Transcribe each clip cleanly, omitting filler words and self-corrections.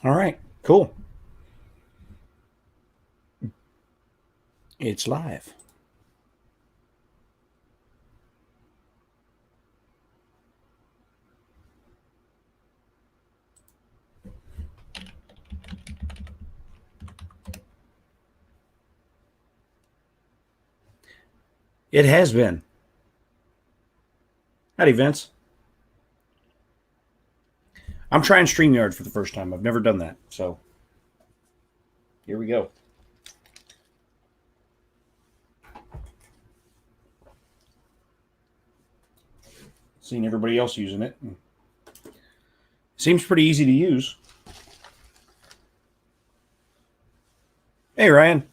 All right, cool. It's live. It has been. Howdy, Vince. I'm trying Streamyard for the first time. I've never done that, so here we go. Seen everybody else using it. Seems pretty easy to use. Hey, Ryan.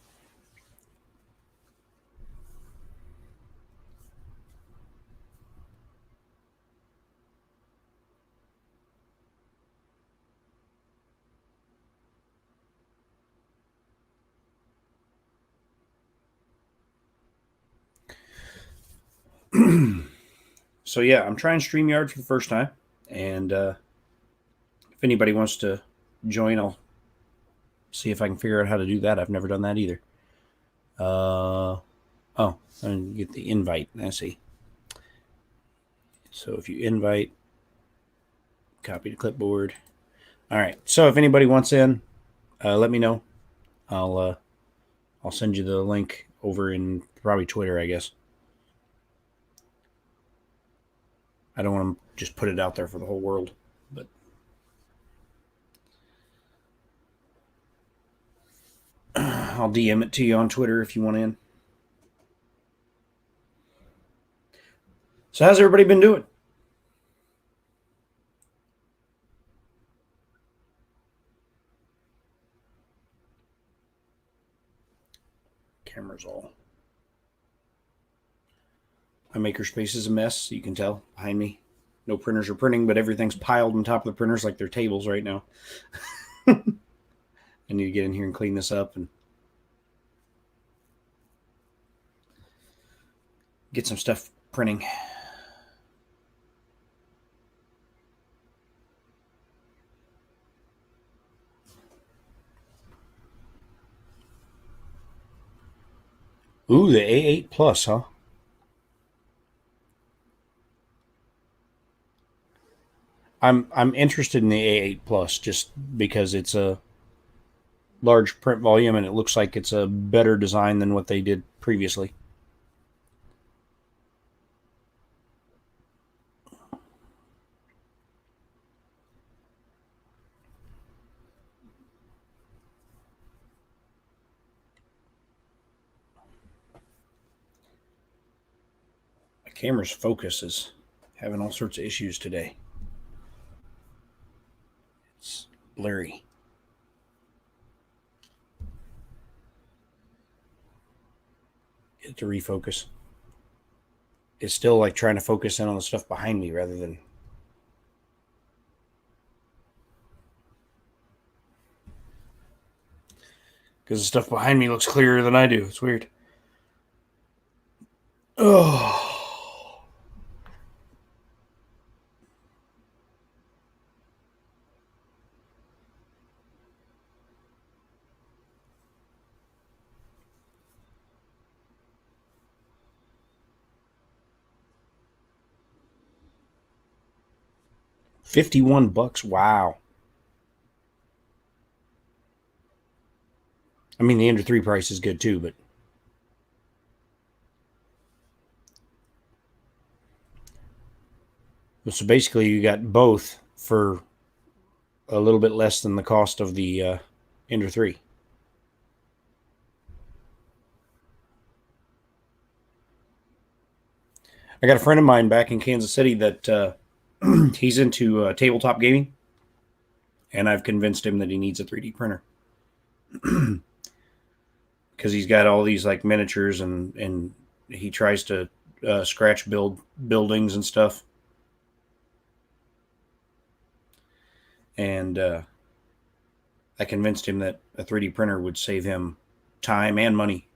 So yeah, I'm trying StreamYard for the first time, and if anybody wants to join, I'll see if I can figure out how to do that. I've never done that either. Oh, and get the invite. I see. So if you invite, copy to clipboard. All right. So if anybody wants in, let me know. I'll send you the link over in probably Twitter, I guess. I don't want to just put it out there for the whole world, but I'll DM it to you on Twitter if you want in. So how's everybody been doing? Camera's all. My makerspace is a mess. You can tell behind me. No printers are printing, but everything's piled on top of the printers like they're tables right now. I need to get in here and clean this up and get some stuff printing. Ooh, the A8 Plus, huh? I'm interested in the A8 Plus just because it's a large print volume and it looks like it's a better design than what they did previously. My camera's focus is having all sorts of issues today. It's blurry. Get it to refocus. It's still like trying to focus in on the stuff behind me rather than. Because the stuff behind me looks clearer than I do. It's weird. Oh. 51 bucks. Wow. I mean, the Ender 3 price is good too, but. So basically, you got both for a little bit less than the cost of the Ender 3. I got a friend of mine back in Kansas City that he's into tabletop gaming, and I've convinced him that he needs a 3D printer because he's got all these like miniatures and he tries to scratch build buildings and stuff. And I convinced him that a 3D printer would save him time and money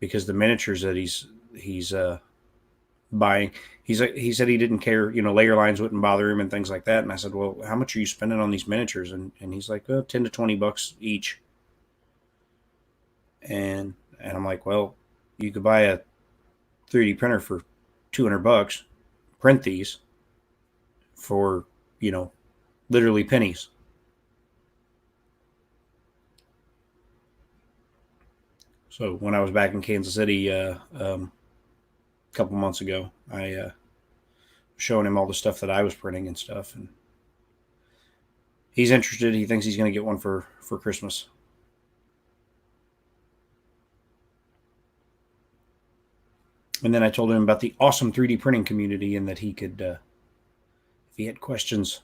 because the miniatures that he's buying. He said he didn't care, layer lines wouldn't bother him and things like that. And I said, well, how much are you spending on these miniatures? And he's like, 10 to $20 each. And I'm like, well, you could buy a 3D printer for $200, print these for, literally pennies. So when I was back in Kansas City a couple months ago, I was showing him all the stuff that I was printing and stuff, and he's interested. He thinks he's going to get one for Christmas. And then I told him about the awesome 3D printing community and that he could, if he had questions,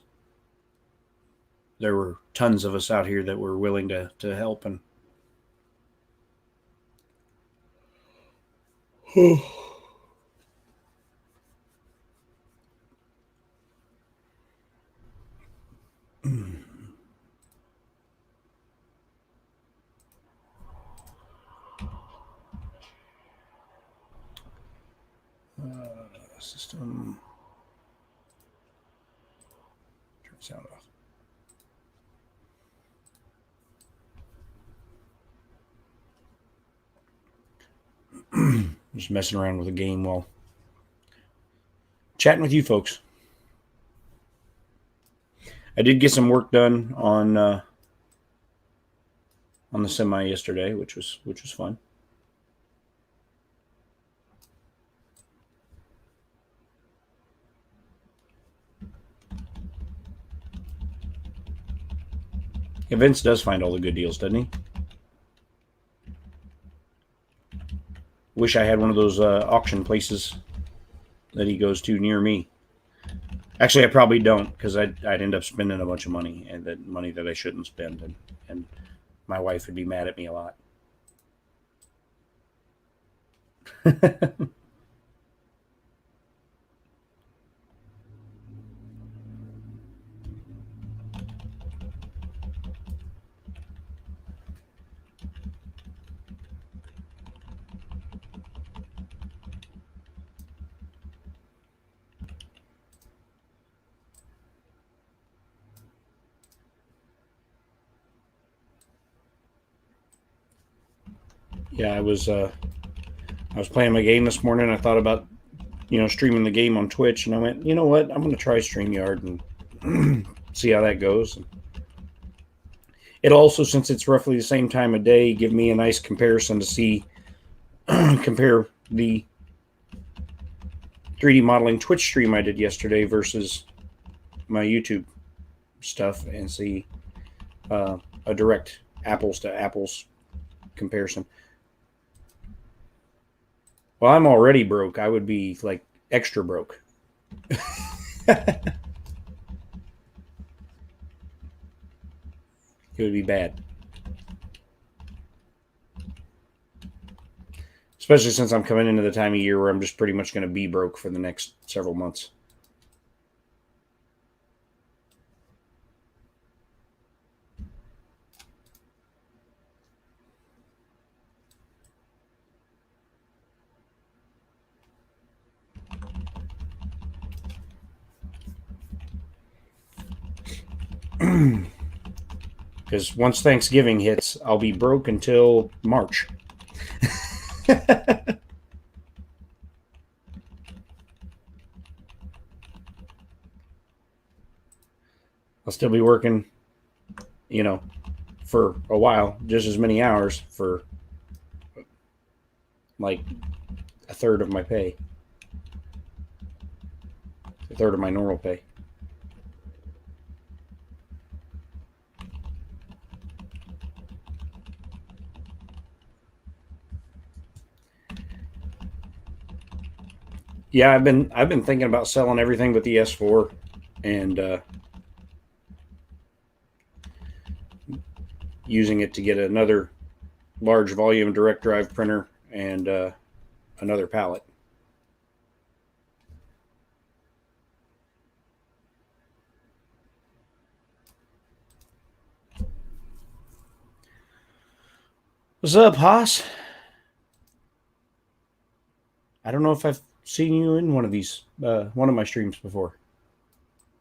there were tons of us out here that were willing to help. And system, turn sound off. Just messing around with a game while chatting with you folks. I did get some work done on the semi yesterday, which was fun. Yeah, Vince does find all the good deals, doesn't he? Wish I had one of those auction places that he goes to near me. Actually, I probably don't, because I'd end up spending a bunch of money, and that money that I shouldn't spend, and my wife would be mad at me a lot. Yeah, I was playing my game this morning. I thought about, streaming the game on Twitch, and I went, you know what? I'm going to try Streamyard and see how that goes. It'll also, since it's roughly the same time of day, give me a nice comparison to see, compare the 3D modeling Twitch stream I did yesterday versus my YouTube stuff, and see a direct apples to apples comparison. Well, I'm already broke. I would be like extra broke. It would be bad. Especially since I'm coming into the time of year where I'm just pretty much going to be broke for the next several months. Because once Thanksgiving hits, I'll be broke until March. I'll still be working, for a while, just as many hours for like a third of my pay, a third of my normal pay. Yeah, I've been thinking about selling everything but the S4, and using it to get another large volume direct drive printer and another pallet. What's up, Haas? I don't know if I've seen you in one of these, one of my streams before.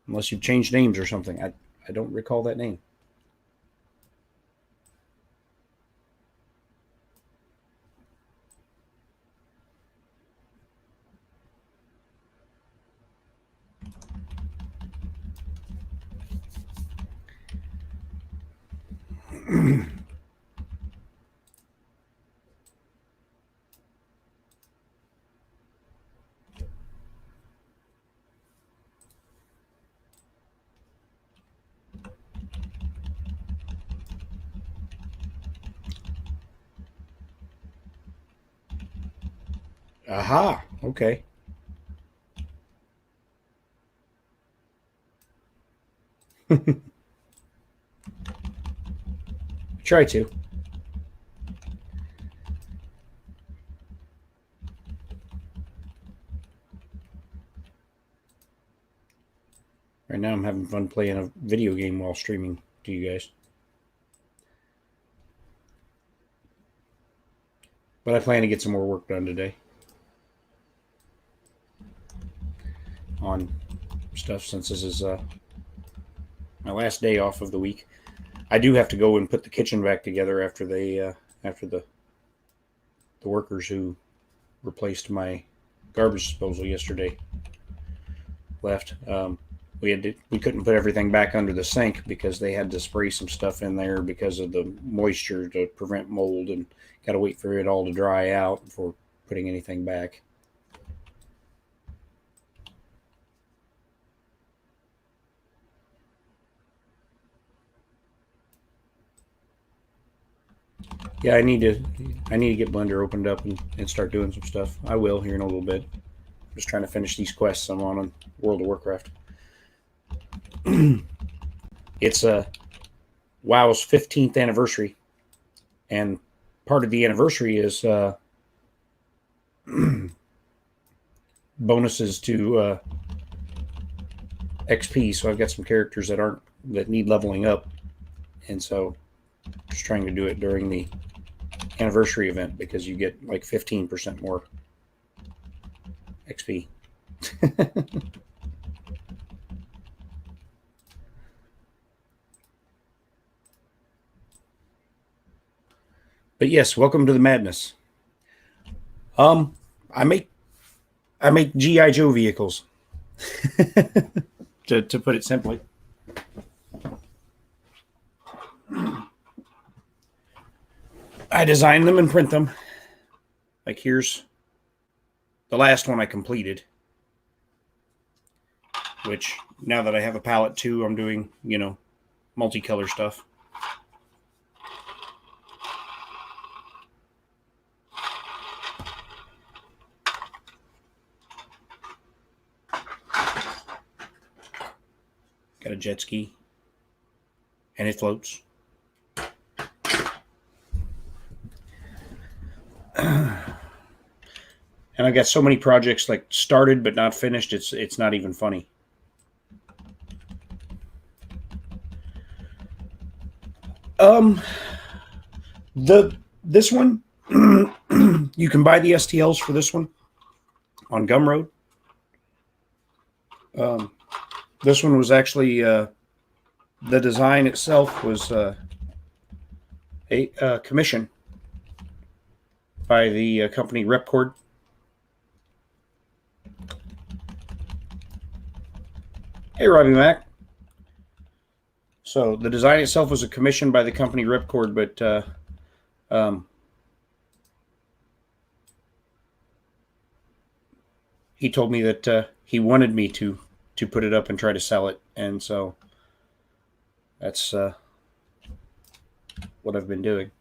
Unless you've changed names or something. I don't recall that name. Aha, okay. Try to. Right now I'm having fun playing a video game while streaming to you guys. But I plan to get some more work done today on stuff since this is my last day off of the week. I do have to go and put the kitchen back together after the workers who replaced my garbage disposal yesterday left. We couldn't put everything back under the sink because they had to spray some stuff in there because of the moisture to prevent mold, and got to wait for it all to dry out before putting anything back. Yeah, I need to get Blender opened up and start doing some stuff. I will here in a little bit. I'm just trying to finish these quests I'm on World of Warcraft. It's WoW's 15th anniversary, and part of the anniversary is bonuses to XP. So I've got some characters that need leveling up, and so just trying to do it during the anniversary event because you get like 15% more XP. But yes, welcome to the madness. I make G.I. Joe vehicles. to put it simply. I design them and print them. Like here's the last one I completed. Which now that I have a palette too, I'm doing, multicolor stuff. Got a jet ski. And it floats. And I've got so many projects like started but not finished, it's not even funny. This one you can buy the STLs for this one on Gumroad. This one was actually the design itself was a commission by the company Repcord. Hey, Robbie Mac. So the design itself was a commission by the company Repcord, but he told me that he wanted me to put it up and try to sell it, and so that's what I've been doing.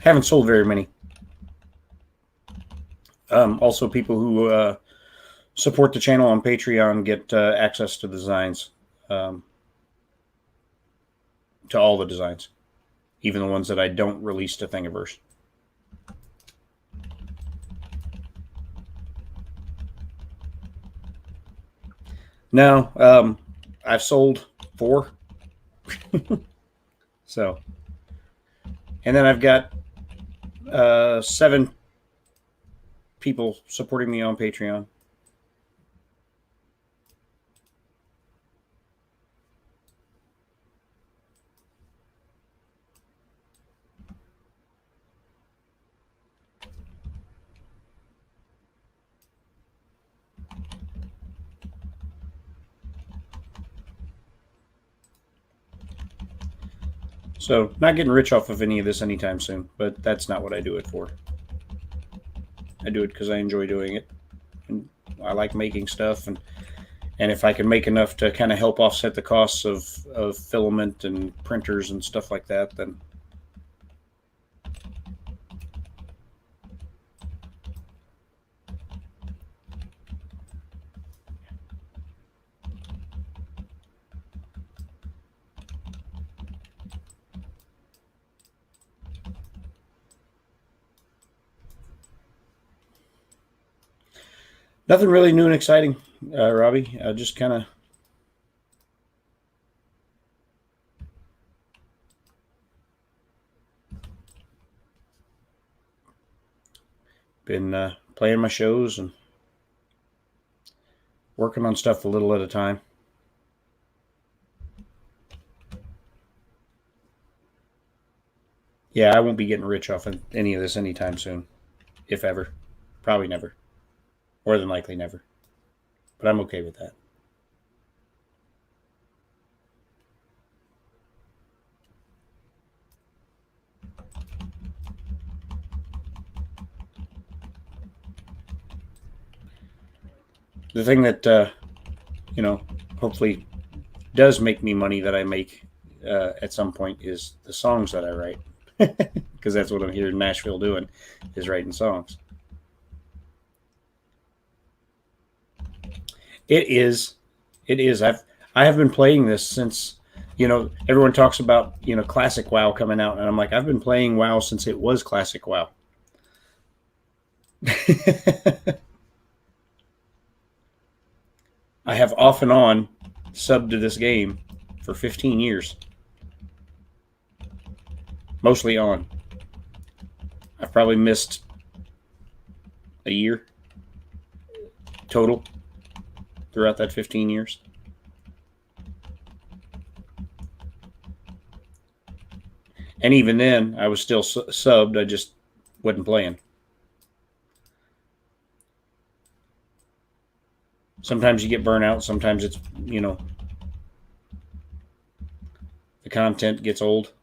Haven't sold very many. Also, people who support the channel on Patreon get access to the designs, to all the designs, even the ones that I don't release to Thingiverse. No, I've sold 4. So, and then I've got 7 people supporting me on Patreon. So, not getting rich off of any of this anytime soon, but that's not what I do it for. I do it because I enjoy doing it, and I like making stuff, and if I can make enough to kind of help offset the costs of filament and printers and stuff like that, then nothing really new and exciting, Robbie. Just kind of been playing my shows and working on stuff a little at a time. Yeah, I won't be getting rich off of any of this anytime soon, if ever. Probably never. More than likely never. But I'm okay with that. The thing that, hopefully does make me money that I make at some point is the songs that I write. Because that's what I'm here in Nashville doing, is writing songs. It is. It is. I have been playing this since, everyone talks about, classic WoW coming out, and I'm like, I've been playing WoW since it was classic WoW. I have off and on subbed to this game for 15 years. Mostly on. I've probably missed a year total throughout that 15 years. And even then, I was still subbed. I just wasn't playing. Sometimes you get burnout. Sometimes it's, the content gets old.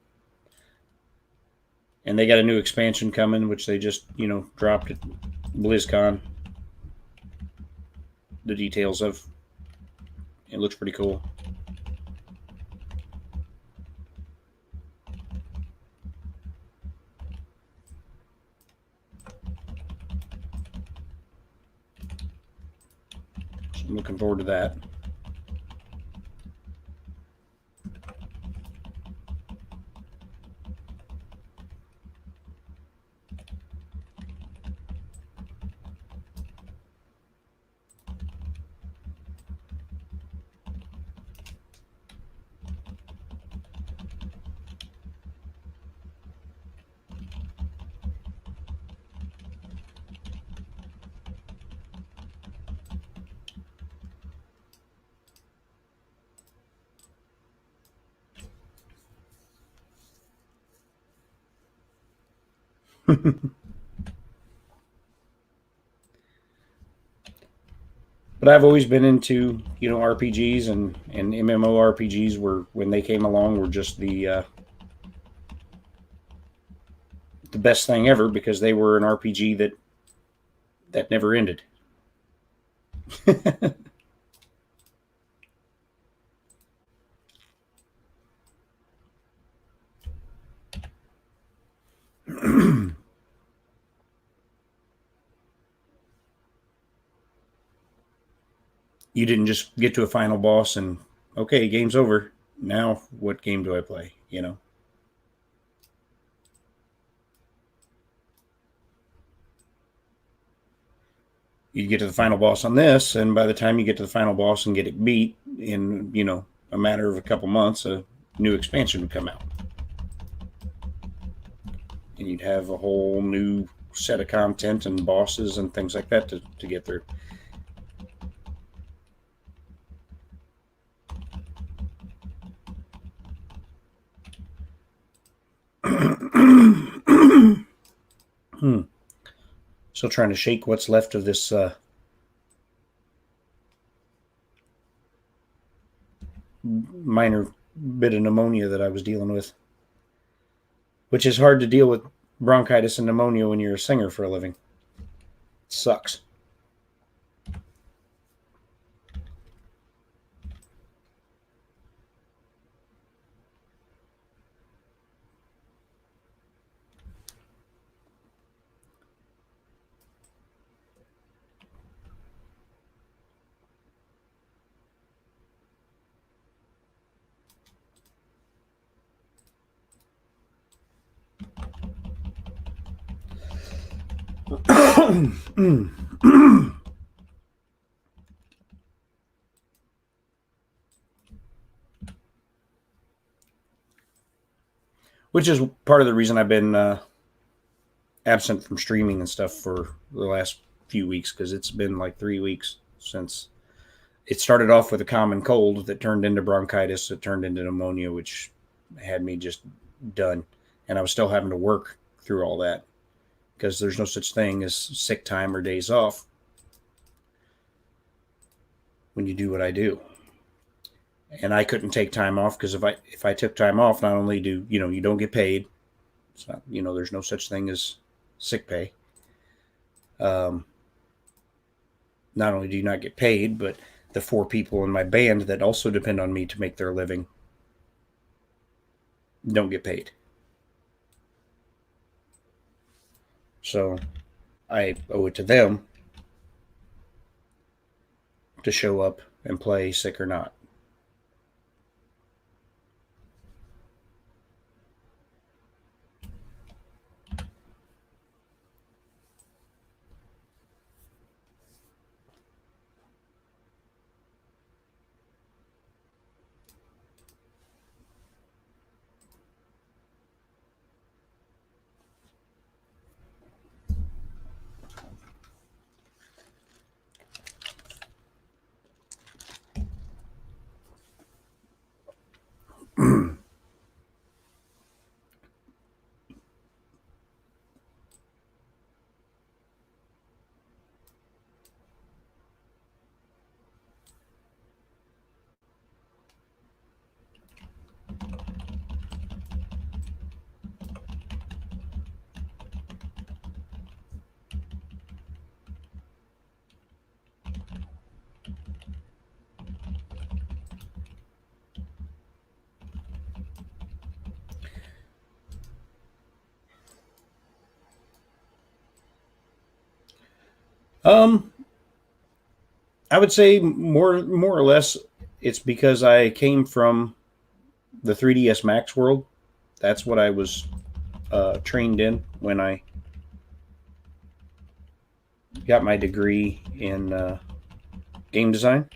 And they got a new expansion coming, which they just, dropped at BlizzCon. The details of. It looks pretty cool. So I'm looking forward to that. But I've always been into, RPGs and MMORPGs when they came along, were just the best thing ever, because they were an RPG that never ended. You didn't just get to a final boss and, okay, game's over. Now what game do I play? You know? You get to the final boss on this, and by the time you get to the final boss and get it beat in, a matter of a couple months, a new expansion would come out. And you'd have a whole new set of content and bosses and things like that to get through. Still trying to shake what's left of this minor bit of pneumonia that I was dealing with, which is hard to deal with bronchitis and pneumonia when you're a singer for a living. It sucks. Which is part of the reason I've been absent from streaming and stuff for the last few weeks, because it's been like 3 weeks since it started off with a common cold that turned into bronchitis, that turned into pneumonia, which had me just done. And I was still having to work through all that because there's no such thing as sick time or days off when you do what I do. And I couldn't take time off because if I took time off, not only do you don't get paid. It's not, there's no such thing as sick pay. Not only do you not get paid, but the 4 people in my band that also depend on me to make their living don't get paid. So I owe it to them to show up and play, sick or not. Um, I would say more or less it's because I came from the 3DS Max world. That's what I was trained in when I got my degree in game design.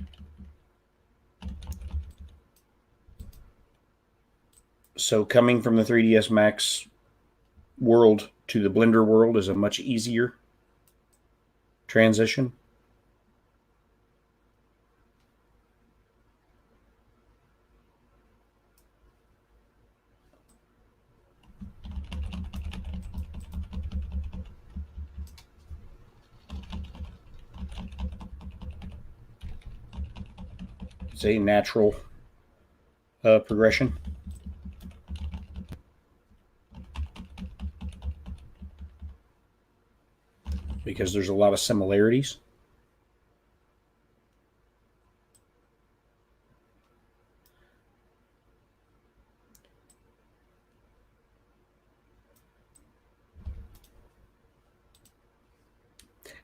So coming from the 3DS Max world to the Blender world is a much easier transition. It's a natural progression. Because there's a lot of similarities.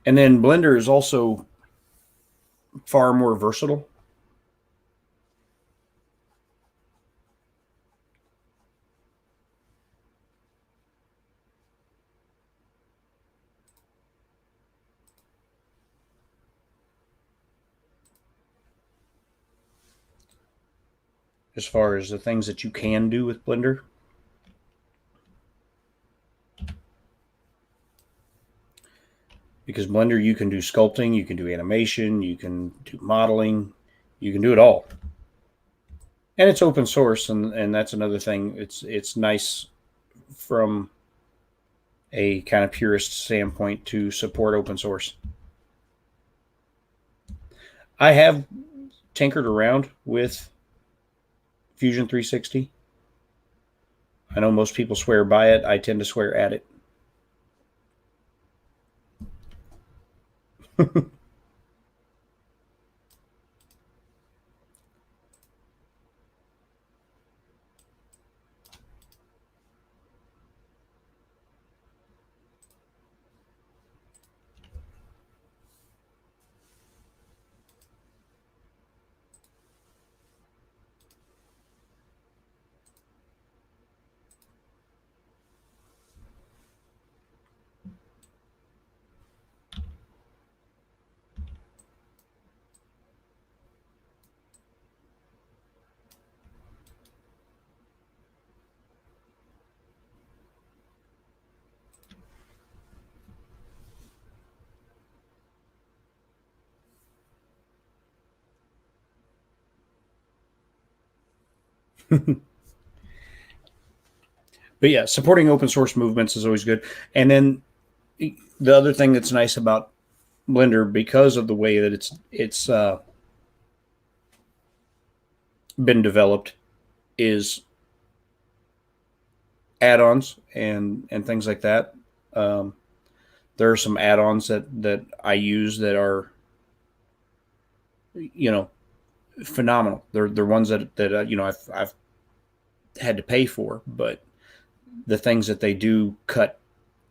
And then Blender is also far more versatile. As far as the things that you can do with Blender. Because Blender, you can do sculpting, you can do animation, you can do modeling, you can do it all. And it's open source, and that's another thing. It's nice from a kind of purist standpoint to support open source. I have tinkered around with Fusion 360. I know most people swear by it. I tend to swear at it. But yeah, supporting open source movements is always good. And then the other thing that's nice about Blender, because of the way that it's been developed, is add-ons and things like that. There are some add-ons that I use that are, you know, phenomenal. They're ones that you know, I've had to pay for, but the things that they do cut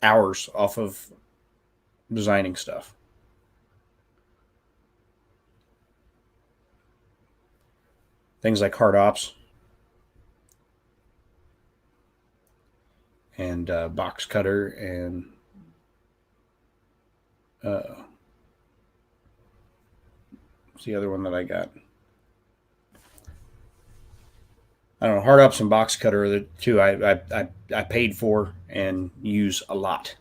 hours off of designing stuff. Things like hard ops and box cutter and what's the other one that I got? I don't know. Hard ops and box cutter are the two I paid for and use a lot.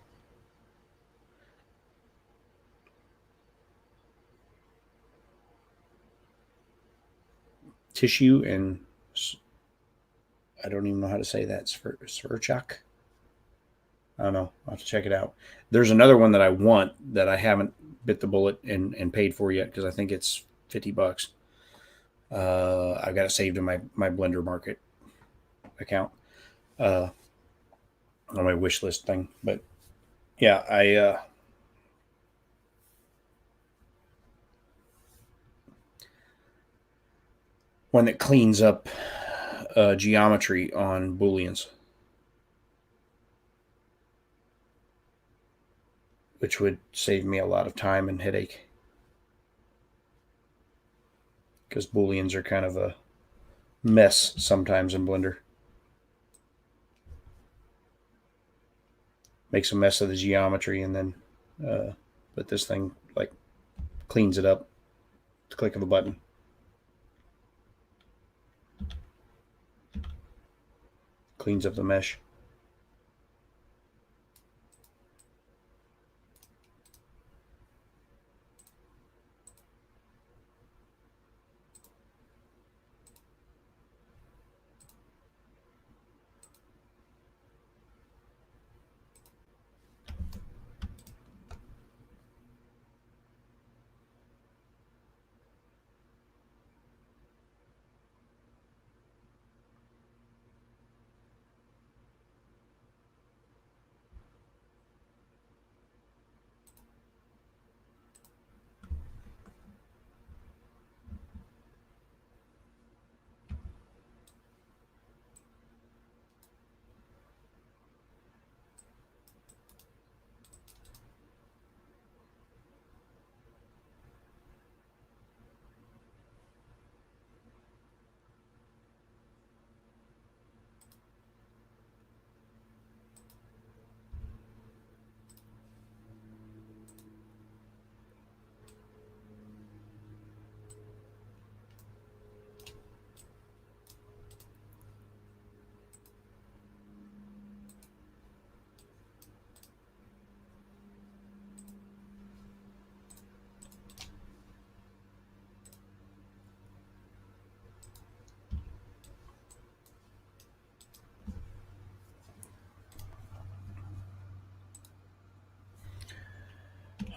Tissue and I don't even know how to say that. Sverchak. I don't know. I'll have to check it out. There's another one that I want that I haven't bit the bullet and paid for yet because I think it's $50. I've got it saved in my Blender Market account on my wish list thing. But yeah, I one that cleans up geometry on booleans, which would save me a lot of time and headache. Because booleans are kind of a mess sometimes in Blender. Makes a mess of the geometry, and then but this thing like cleans it up. The click of a button. Cleans up the mesh.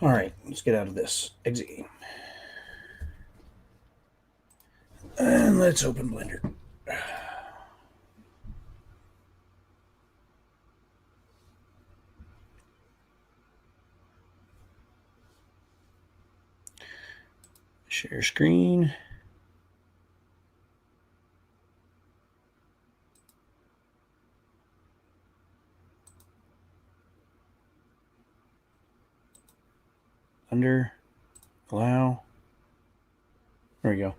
All right, let's get out of this. Exit game. And let's open Blender. Share screen. Under. Allow. There we go.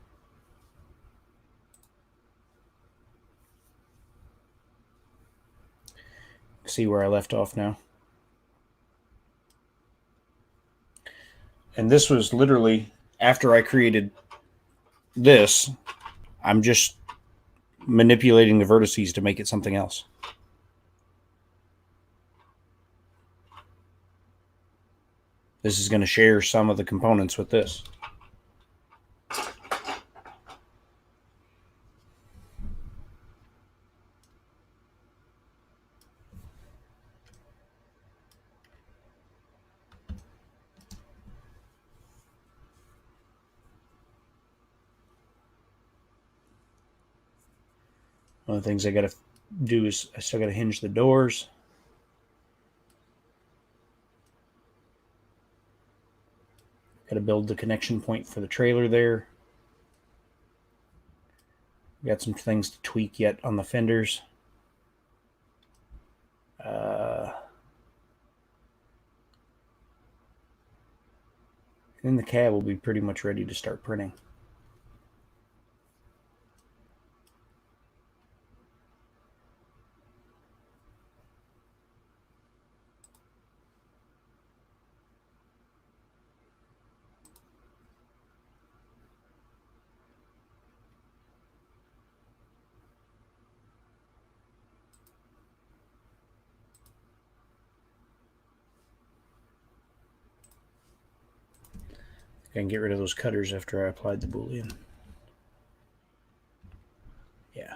See where I left off now. And this was literally after I created this. I'm just manipulating the vertices to make it something else. This is going to share some of the components with this. One of the things I got to do is I still got to hinge the doors. Got to build the connection point for the trailer there. Got some things to tweak yet on the fenders. And then the cab will be pretty much ready to start printing. I can get rid of those cutters after I applied the Boolean. Yeah.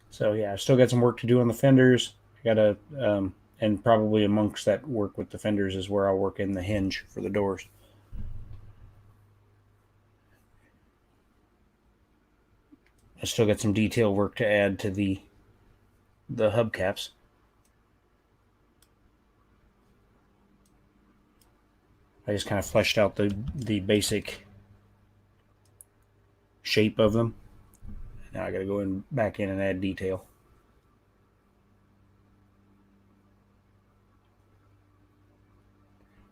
So yeah, I've still got some work to do on the fenders. I gotta, and probably amongst that work with the fenders is where I'll work in the hinge for the doors. I still got some detail work to add to the hubcaps. I just kind of fleshed out the basic shape of them. Now I got to go back in and add detail.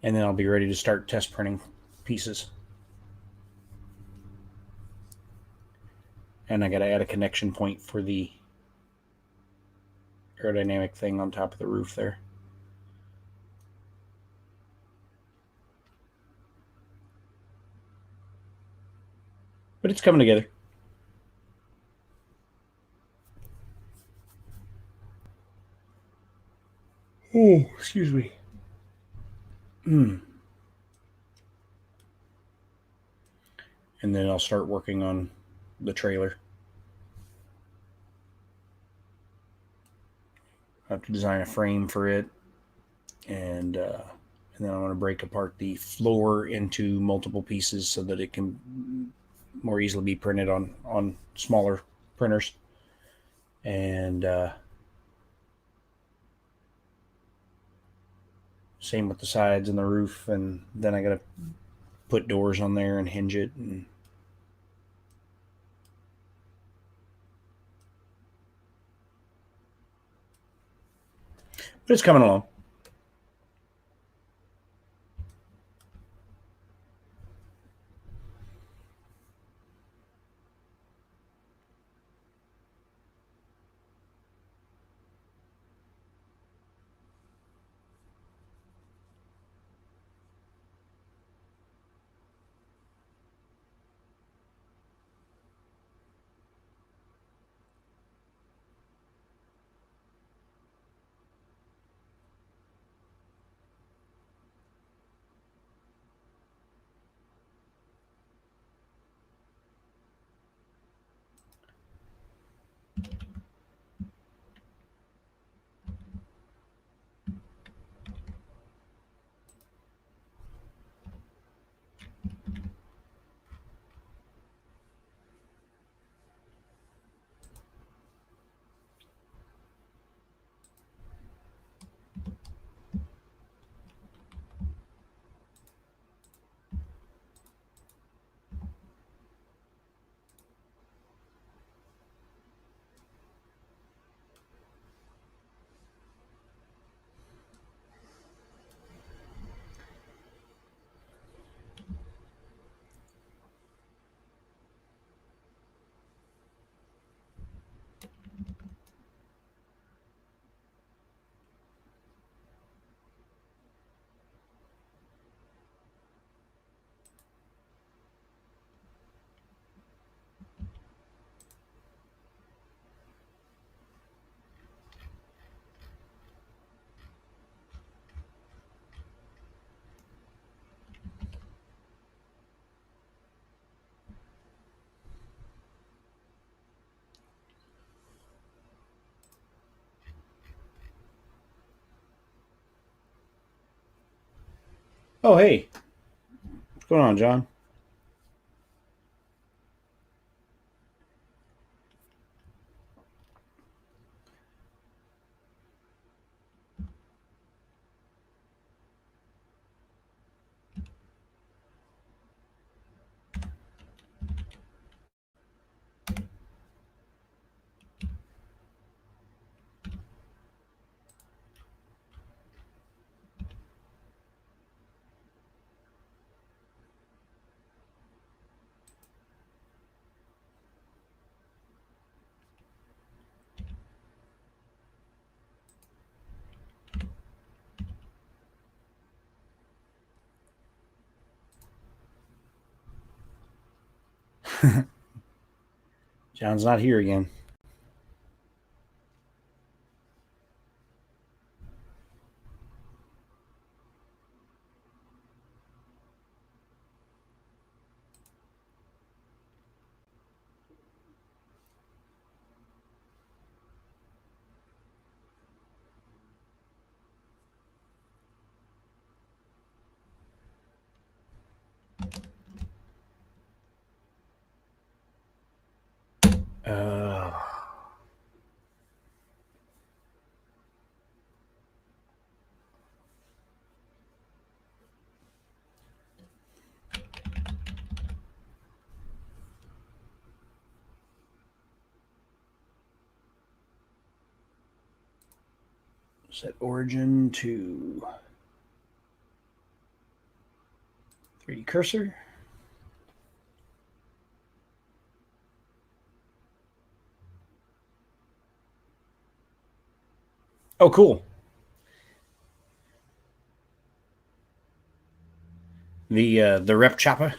And then I'll be ready to start test printing pieces. And I got to add a connection point for the aerodynamic thing on top of the roof there. But it's coming together. Oh, excuse me. And then I'll start working on the trailer. I have to design a frame for it, and then I want to break apart the floor into multiple pieces so that it can more easily be printed on smaller printers. And same with the sides and the roof, and then I got to put doors on there and hinge it. But it's coming along. Oh, hey. What's going on, John? John's not here again. Uh, set origin to 3D cursor. Oh, cool. The rep chopper.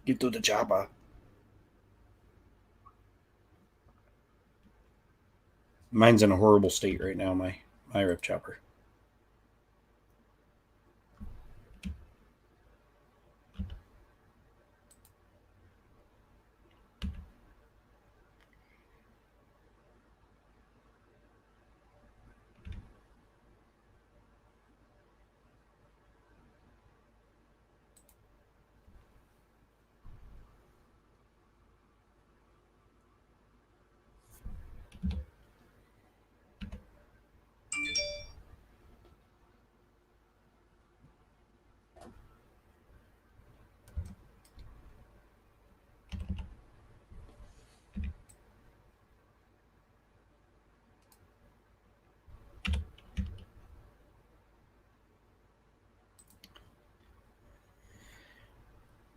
Get to the chopper. Mine's in a horrible state right now. My rep chopper.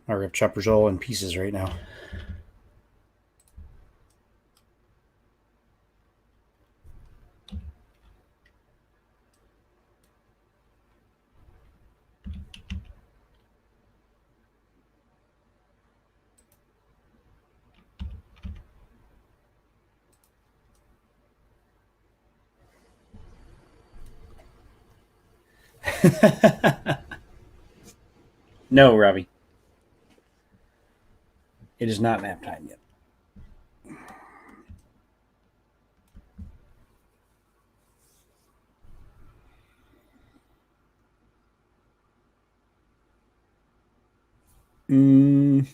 My rep chopper's all in pieces right now. No, Robbie. It is not nap time yet. Mm.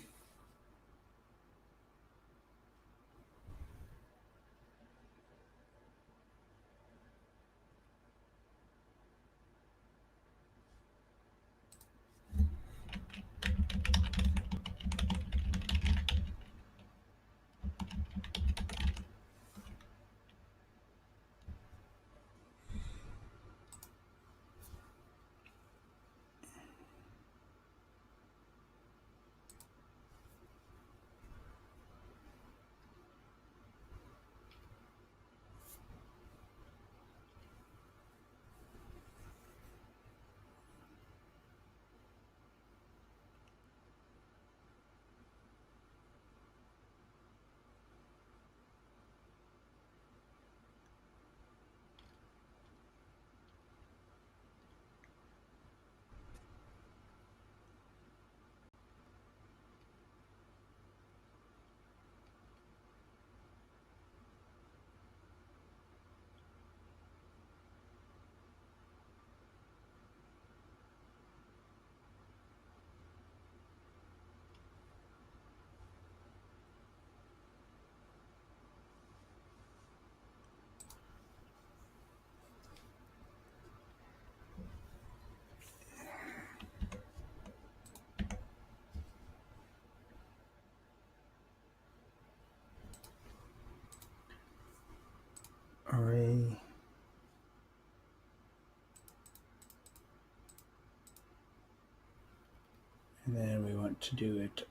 And then we want to do it.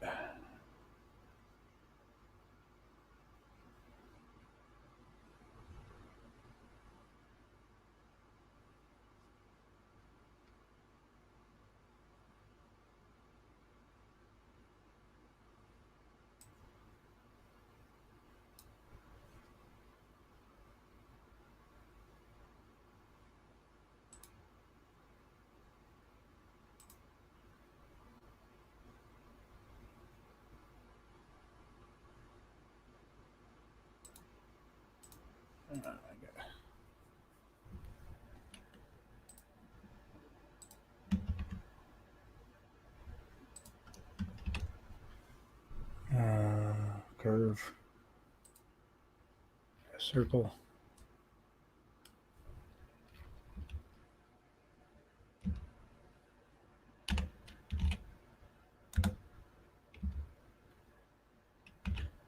Curve, a circle.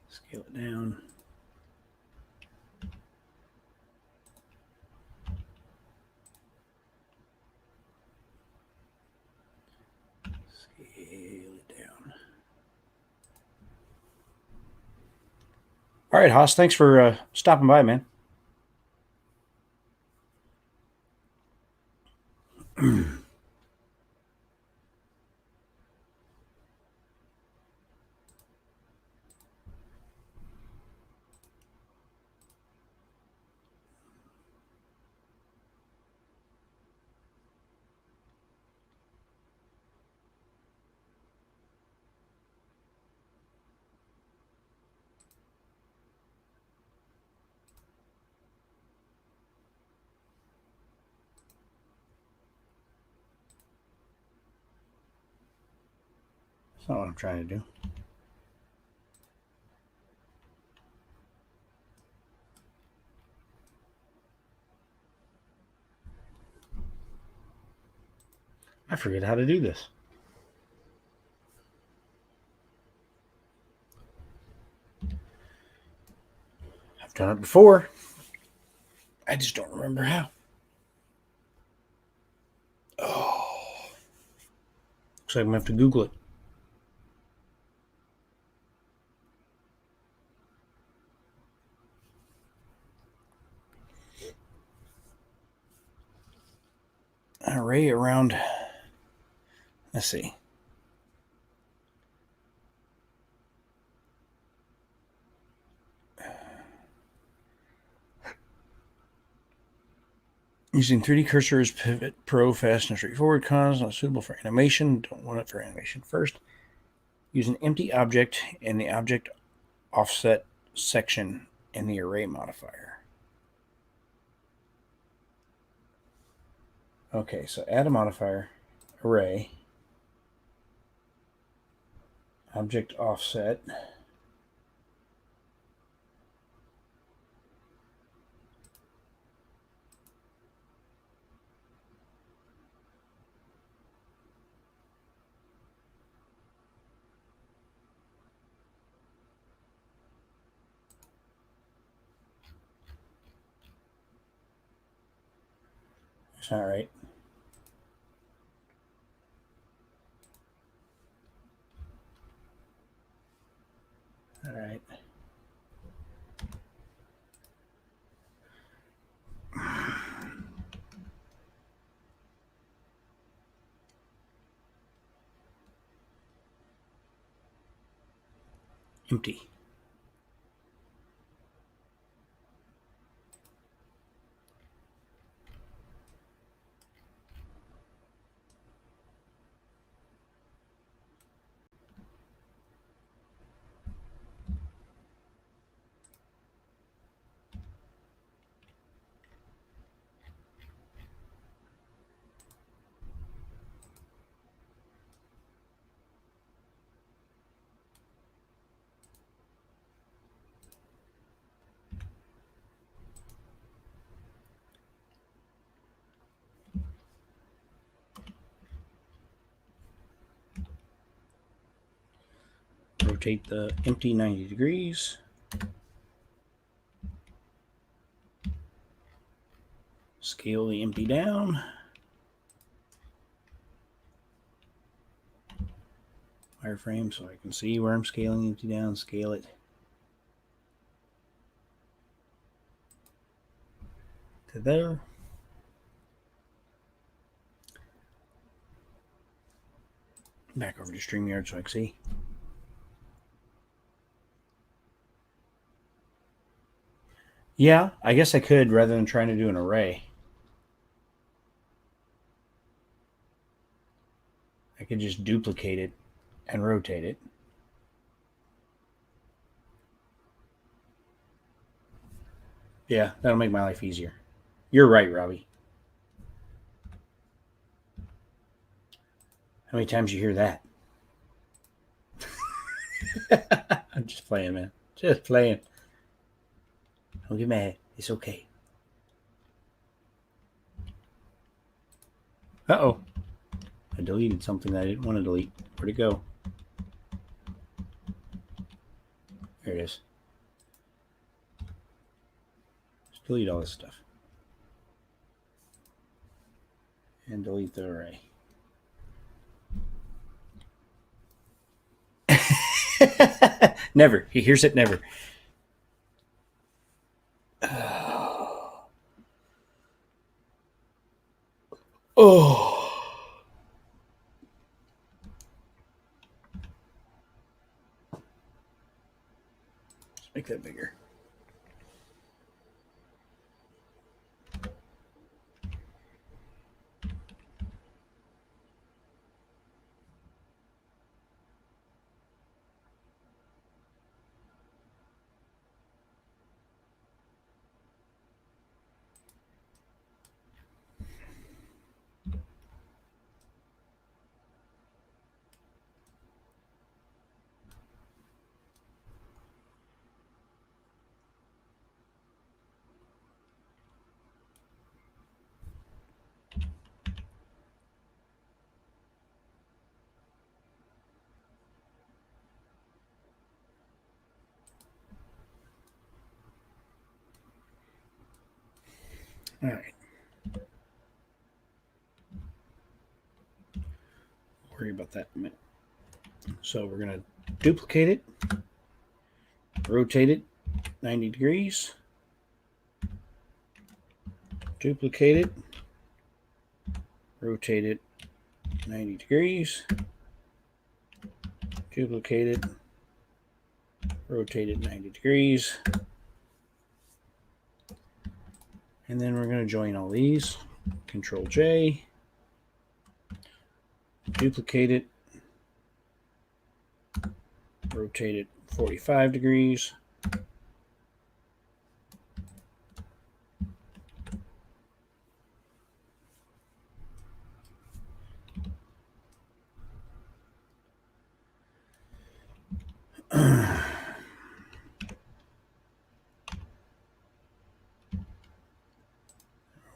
Scale it down. Scale it down. All right, Haas, thanks for stopping by, man. That's not what I'm trying to do. I forget how to do this. I've done it before. I just don't remember how. Oh. Looks like I'm going to have to Google it. An array around, let's see. Using 3D cursor as pivot, pro, fast, and straightforward. Cons, not suitable for animation. Don't want it for animation first. Use an empty object in the object offset section in the array modifier. Okay, so add a modifier, array, object offset. That's not right. All right. Empty. Rotate the empty 90 degrees. Scale the empty down. wireframe so I can see where I'm scaling it down, scale it to there. Back over to Streamyard so I can see. Yeah, I guess I could rather than trying to do an array. I could just duplicate it and rotate it. Yeah, that'll make my life easier. You're right, Robbie. How many times you hear that? I'm just playing, man. Just playing. Don't get mad. It's okay. Uh-oh. I deleted something that I didn't want to delete. Where'd it go? There it is. Just delete all this stuff. And delete the array. Never. He hears it never. Oh. Let's make that bigger. All right. Worry about that in a minute. So we're going to duplicate it, rotate it 90 degrees, duplicate it, rotate it 90 degrees, duplicate it, rotate it 90 degrees, and then we're going to join all these. Control J, duplicate it, rotate it 45 degrees,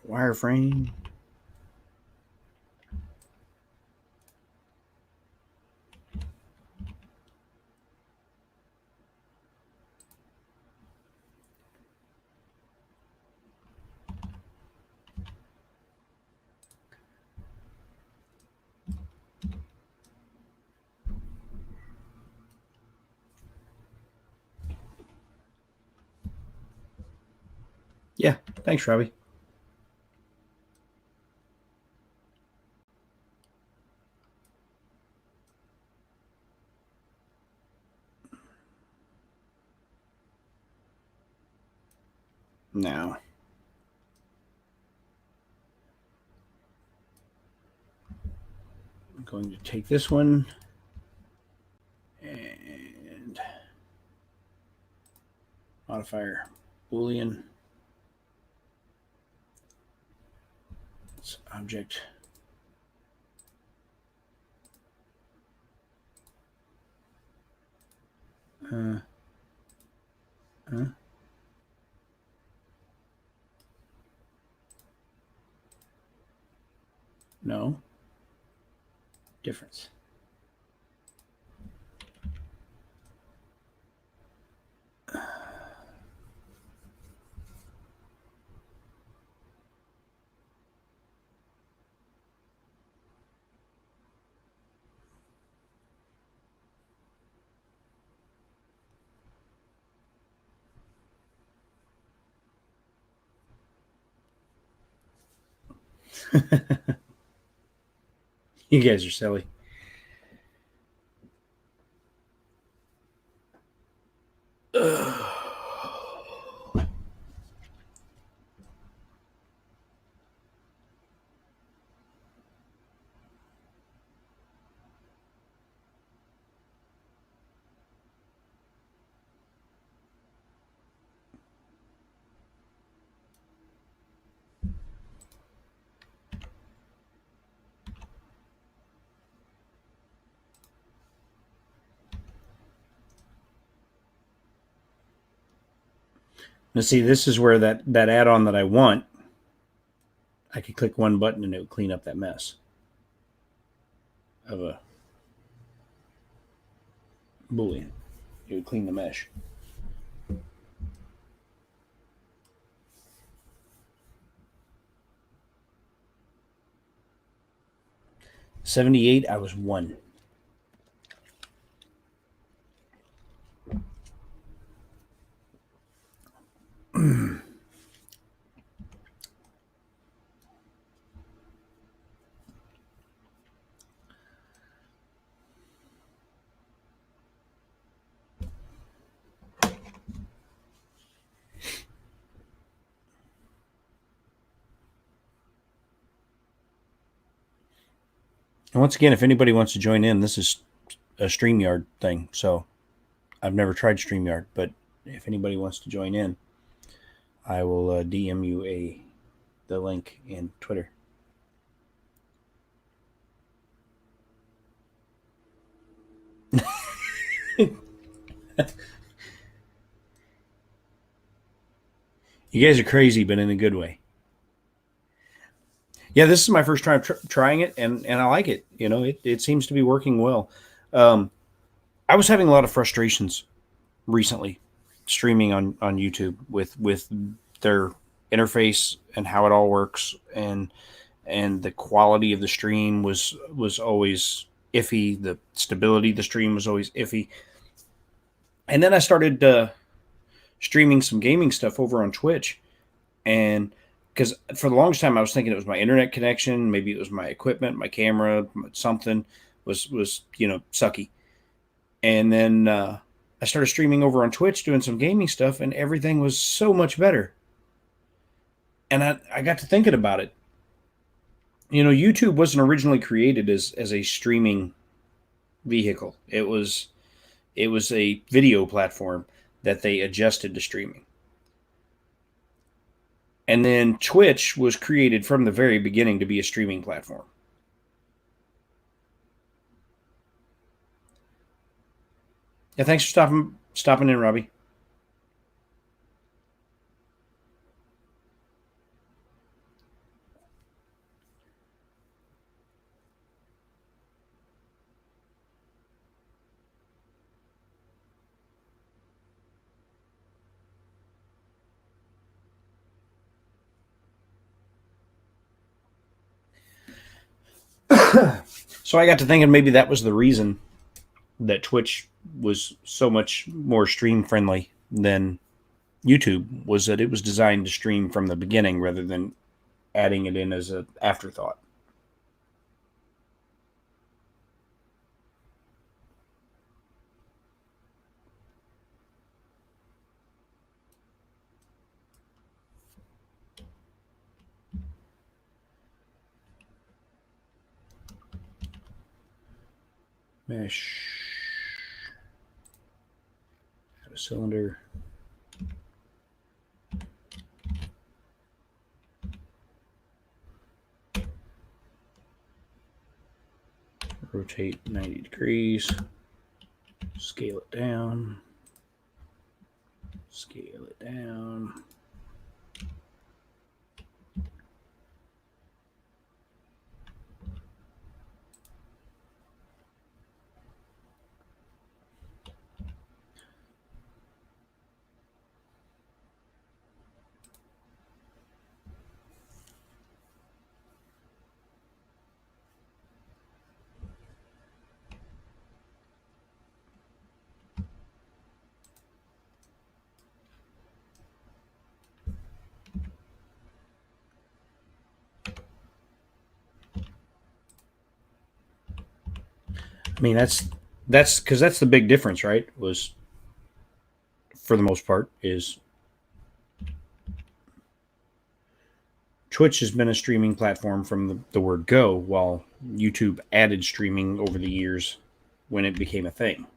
wireframe. Yeah, thanks, Robbie. Now, I'm going to take this one and modifier Boolean. It's object. No. Difference. You guys are silly. Now, see, this is where that add-on that I want, I could click one button and it would clean up that mess of a boolean. It would clean the mesh. $78. I was 1. And once again, if anybody wants to join in, this is a Streamyard thing. So I've never tried Streamyard, but if anybody wants to join in, I will DM you the link in Twitter. You guys are crazy, but in a good way. Yeah, this is my first time trying it, and I like it. You know, it seems to be working well. I was having a lot of frustrations recently streaming on YouTube with their interface and how it all works, and the quality of the stream was always iffy. The stability of the stream was always iffy. And then I started streaming some gaming stuff over on Twitch, and because for the longest time I was thinking it was my internet connection, maybe it was my equipment, my camera, something was sucky. And then I started streaming over on Twitch doing some gaming stuff, and everything was so much better. And I got to thinking about it. You know, YouTube wasn't originally created as a streaming vehicle. It was a video platform that they adjusted to streaming. And then Twitch was created from the very beginning to be a streaming platform. Yeah, thanks for stopping in, Robbie. So I got to thinking maybe that was the reason that Twitch was so much more stream friendly than YouTube, was that it was designed to stream from the beginning rather than adding it in as an afterthought. Mesh. Add a cylinder. Rotate 90 degrees. Scale it down. Scale it down. I mean, that's because that's the big difference, right? Was for the most part is Twitch has been a streaming platform from the word go, while YouTube added streaming over the years when it became a thing.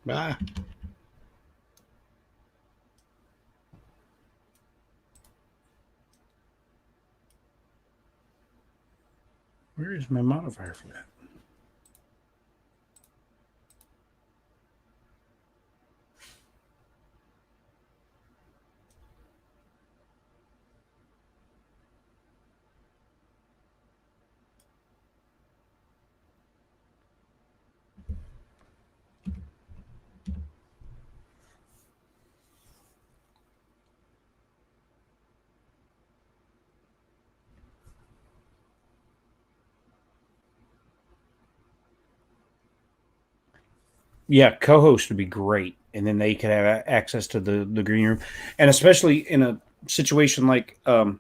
Ah, where is my modifier for that? Yeah, co-host would be great, and then they could have access to the green room, and especially in a situation like I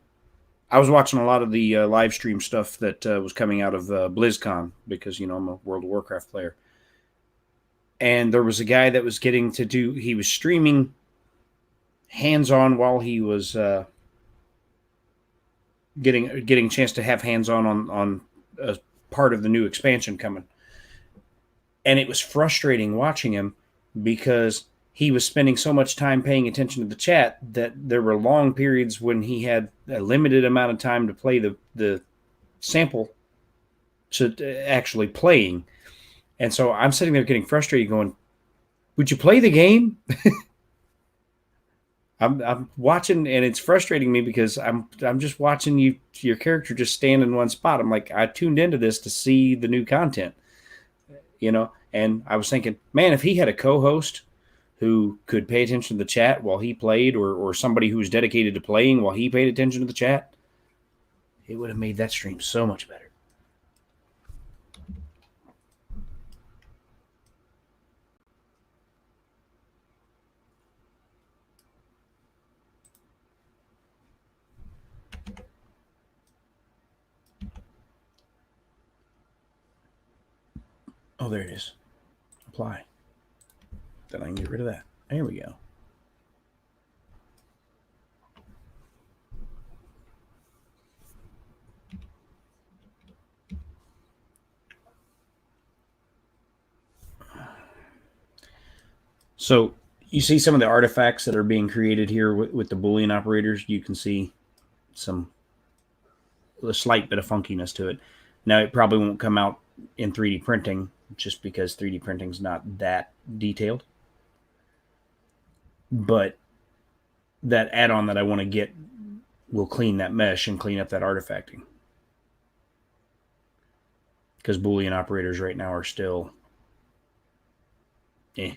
was watching a lot of the live stream stuff that was coming out of BlizzCon because I'm a World of Warcraft player, and there was a guy that was getting to do. He was streaming hands on while he was getting a chance to have hands on a part of the new expansion coming, and it was frustrating watching him because he was spending so much time paying attention to the chat that there were long periods when he had a limited amount of time to play the sample to actually playing. And so I'm sitting there getting frustrated going, would you play the game? I'm watching, and it's frustrating me because I'm just watching your character just stand in one spot. I'm like, I tuned into this to see the new content, and I was thinking, man, if he had a co-host who could pay attention to the chat while he played, or somebody who was dedicated to playing while he paid attention to the chat, it would have made that stream so much better. Oh, there it is. Apply. Then I can get rid of that. There we go. So you see some of the artifacts that are being created here with the Boolean operators. You can see a slight bit of funkiness to it. Now, it probably won't come out in 3D printing just because 3D printing is not that detailed. But that add-on that I want to get will clean that mesh and clean up that artifacting. Because Boolean operators right now are still Eh.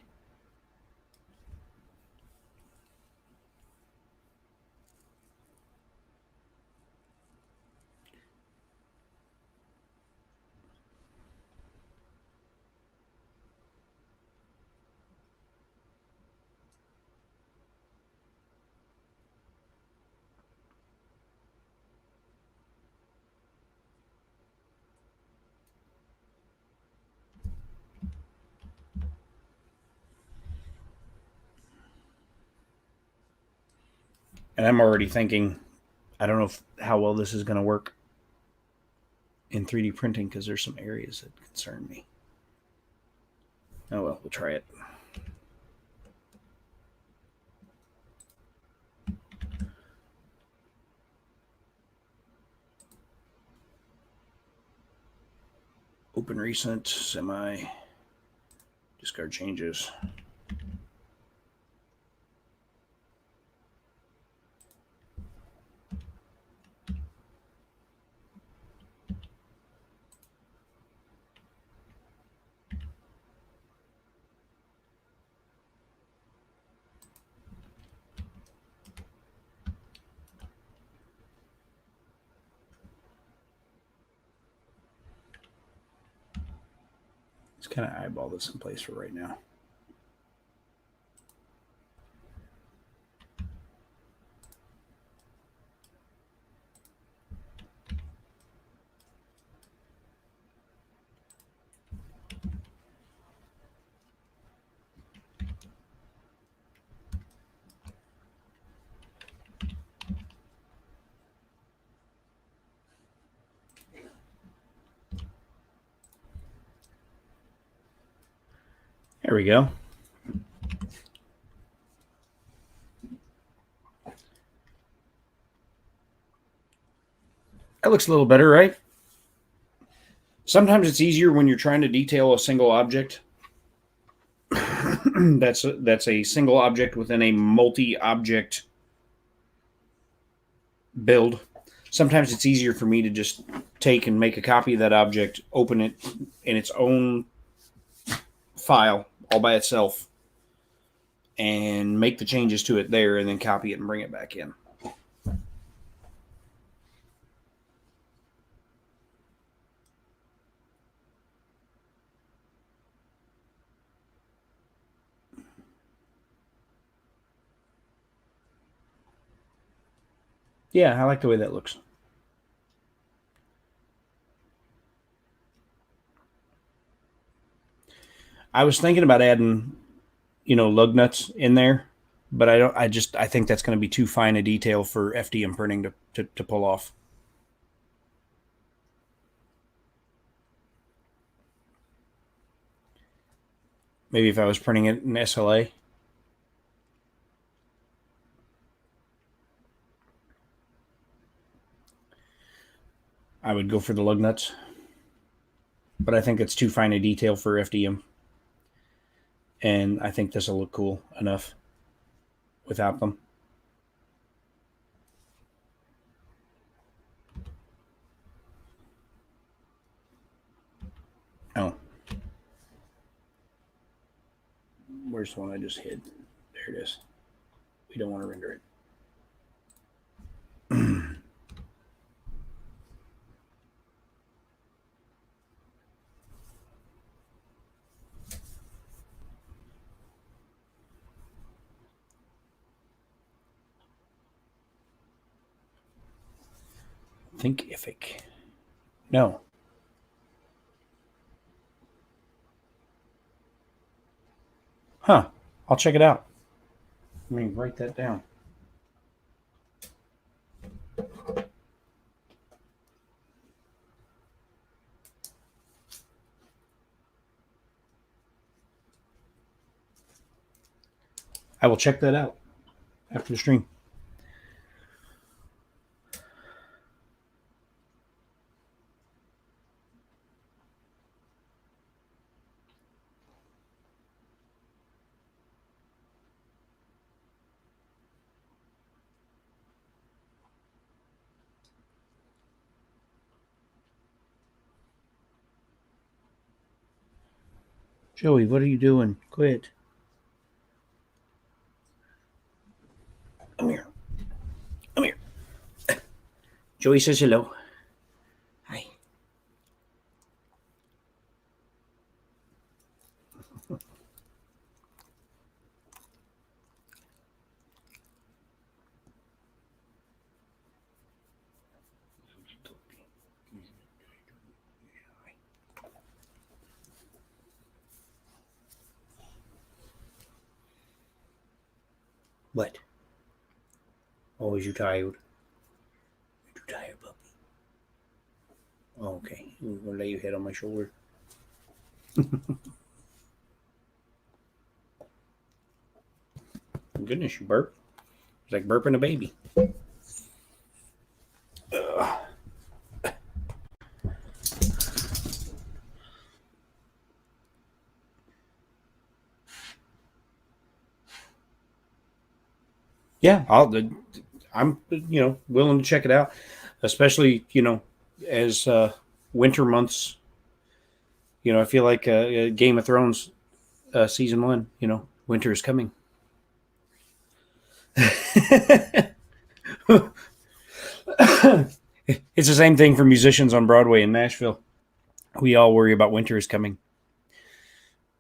And I'm already thinking, I don't know how well this is going to work in 3D printing because there's some areas that concern me. Oh well, we'll try it. Open recent, semi, discard changes. Let's kind of eyeball this in place for right now. There we go. That looks a little better, right? Sometimes it's easier when you're trying to detail a single object. that's a single object within a multi-object build. Sometimes it's easier for me to just take and make a copy of that object, open it in its own file all by itself, and make the changes to it there, and then copy it and bring it back in. Yeah, I like the way that looks. I was thinking about adding, lug nuts in there, but I don't. I think that's going to be too fine a detail for FDM printing to pull off. Maybe if I was printing it in SLA. I would go for the lug nuts, but I think it's too fine a detail for FDM. And I think this will look cool enough without them. Oh. Where's the one I just hid? There it is. We don't want to render it. Thinkific. No. Huh. I'll check it out. Let me write that down. I will check that out after the stream. Joey, what are you doing? Quit. Joey says hello. Hi. What? Oh, is you tired? You tired, puppy? Oh, okay. I'm gonna lay your head on my shoulder. Goodness, you burp. It's like burping a baby. Yeah, I'm willing to check it out, especially as winter months. I feel like Game of Thrones season 1. Winter is coming. It's the same thing for musicians on Broadway in Nashville. We all worry about winter is coming.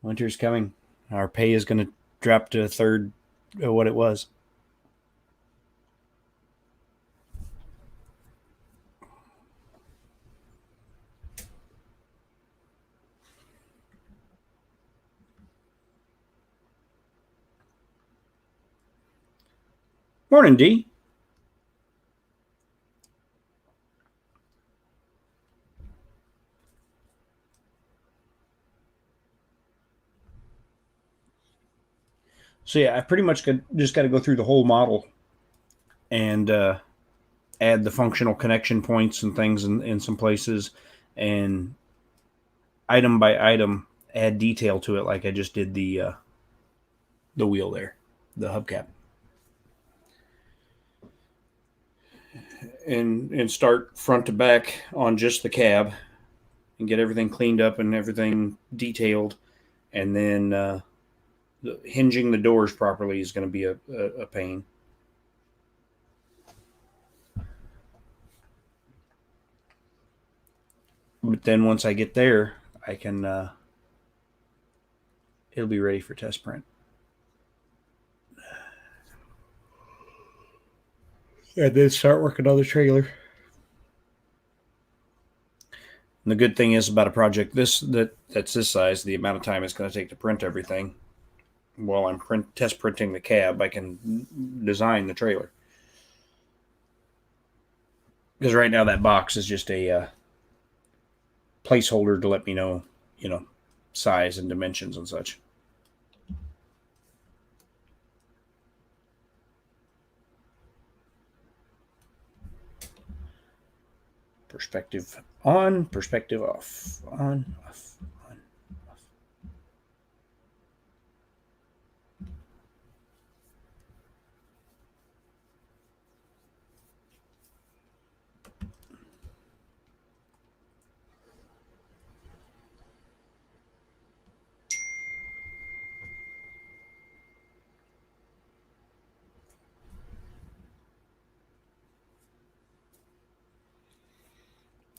Winter is coming. Our pay is going to drop to a third of what it was. Morning, D. So yeah, I pretty much just got to go through the whole model and add the functional connection points and things in some places, and item by item add detail to it, like I just did the wheel there, the hubcap, and start front to back on just the cab and get everything cleaned up and everything detailed, and then hinging the doors properly is going to be a pain. But then once I get there, I can it'll be ready for test print. And then start working on the trailer. And the good thing is about a project that's this size, the amount of time it's going to take to print everything. While I'm test printing the cab, I can design the trailer. Because right now that box is just a placeholder to let me know, size and dimensions and such. Perspective on, perspective off, on, off, on, off.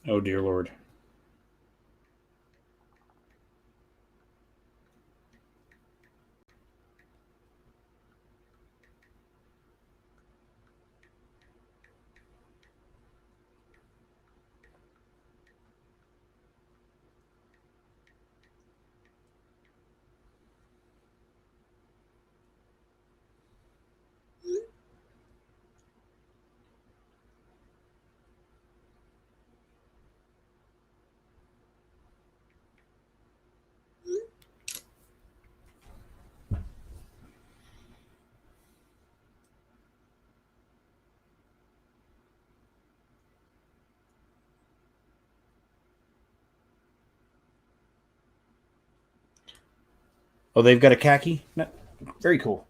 Oh, dear Lord. Oh, they've got a khaki? No, very cool.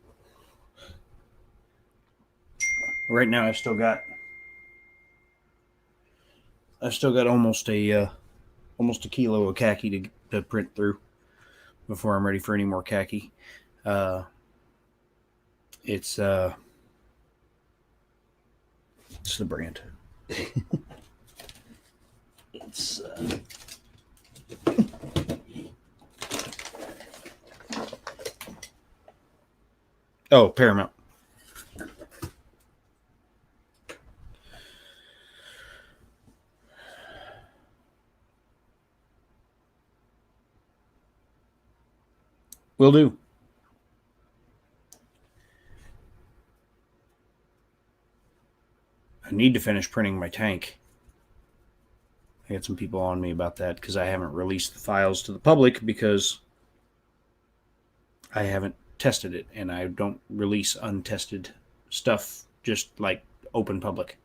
Right now, I've still got almost a kilo of khaki to print through before I'm ready for any more khaki. It's the brand. It's oh, Paramount. Will do. I need to finish printing my tank. I had some people on me about that because I haven't released the files to the public because I haven't tested it, and I don't release untested stuff just like open public.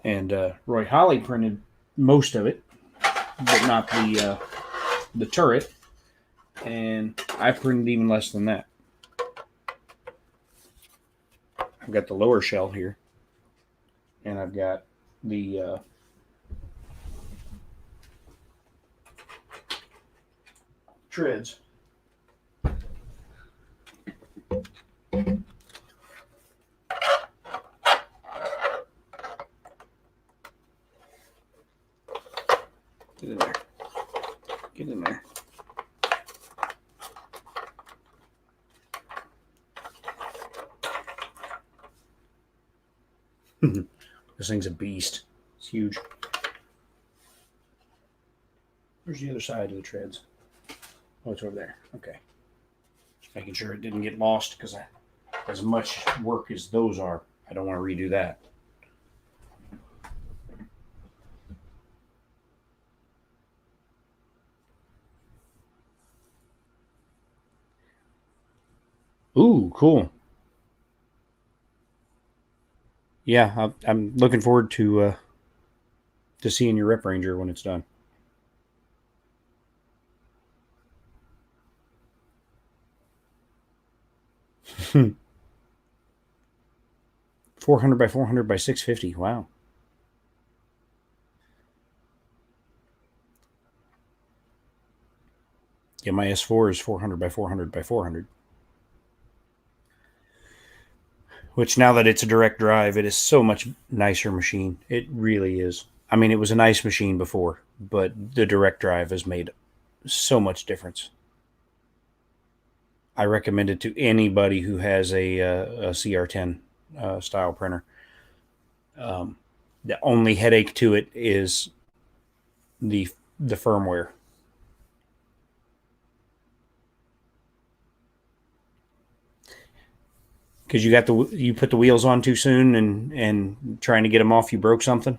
And Roy Holly printed most of it, but not the turret. And I printed even less than that. I've got the lower shell here, and I've got the treads. Get in there. Get in there. This thing's a beast. It's huge. Where's the other side of the treads? Oh, it's over there. Okay. Just making sure it didn't get lost because as much work as those are, I don't want to redo that. Ooh, cool. Yeah, I'm looking forward to seeing your Rep Ranger when it's done. Hmm. 400 by 400 by 650. Wow. Yeah, my S4 is 400 by 400 by 400. Which now that it's a direct drive, it is so much nicer machine. It really is. I mean, it was a nice machine before, but the direct drive has made so much difference. I recommend it to anybody who has a CR10 style printer. The only headache to it is the firmware. Because you put the wheels on too soon and trying to get them off, you broke something.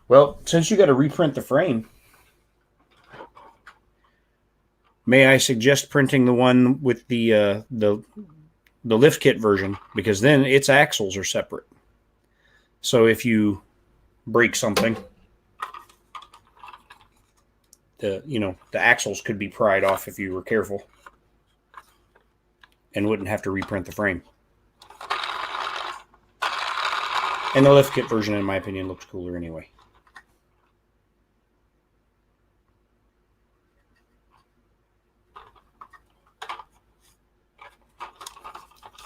Well, since you got to reprint the frame, may I suggest printing the one with the lift kit version, because then its axles are separate. So if you break something, the axles could be pried off if you were careful, and wouldn't have to reprint the frame. And the lift kit version, in my opinion, looks cooler anyway.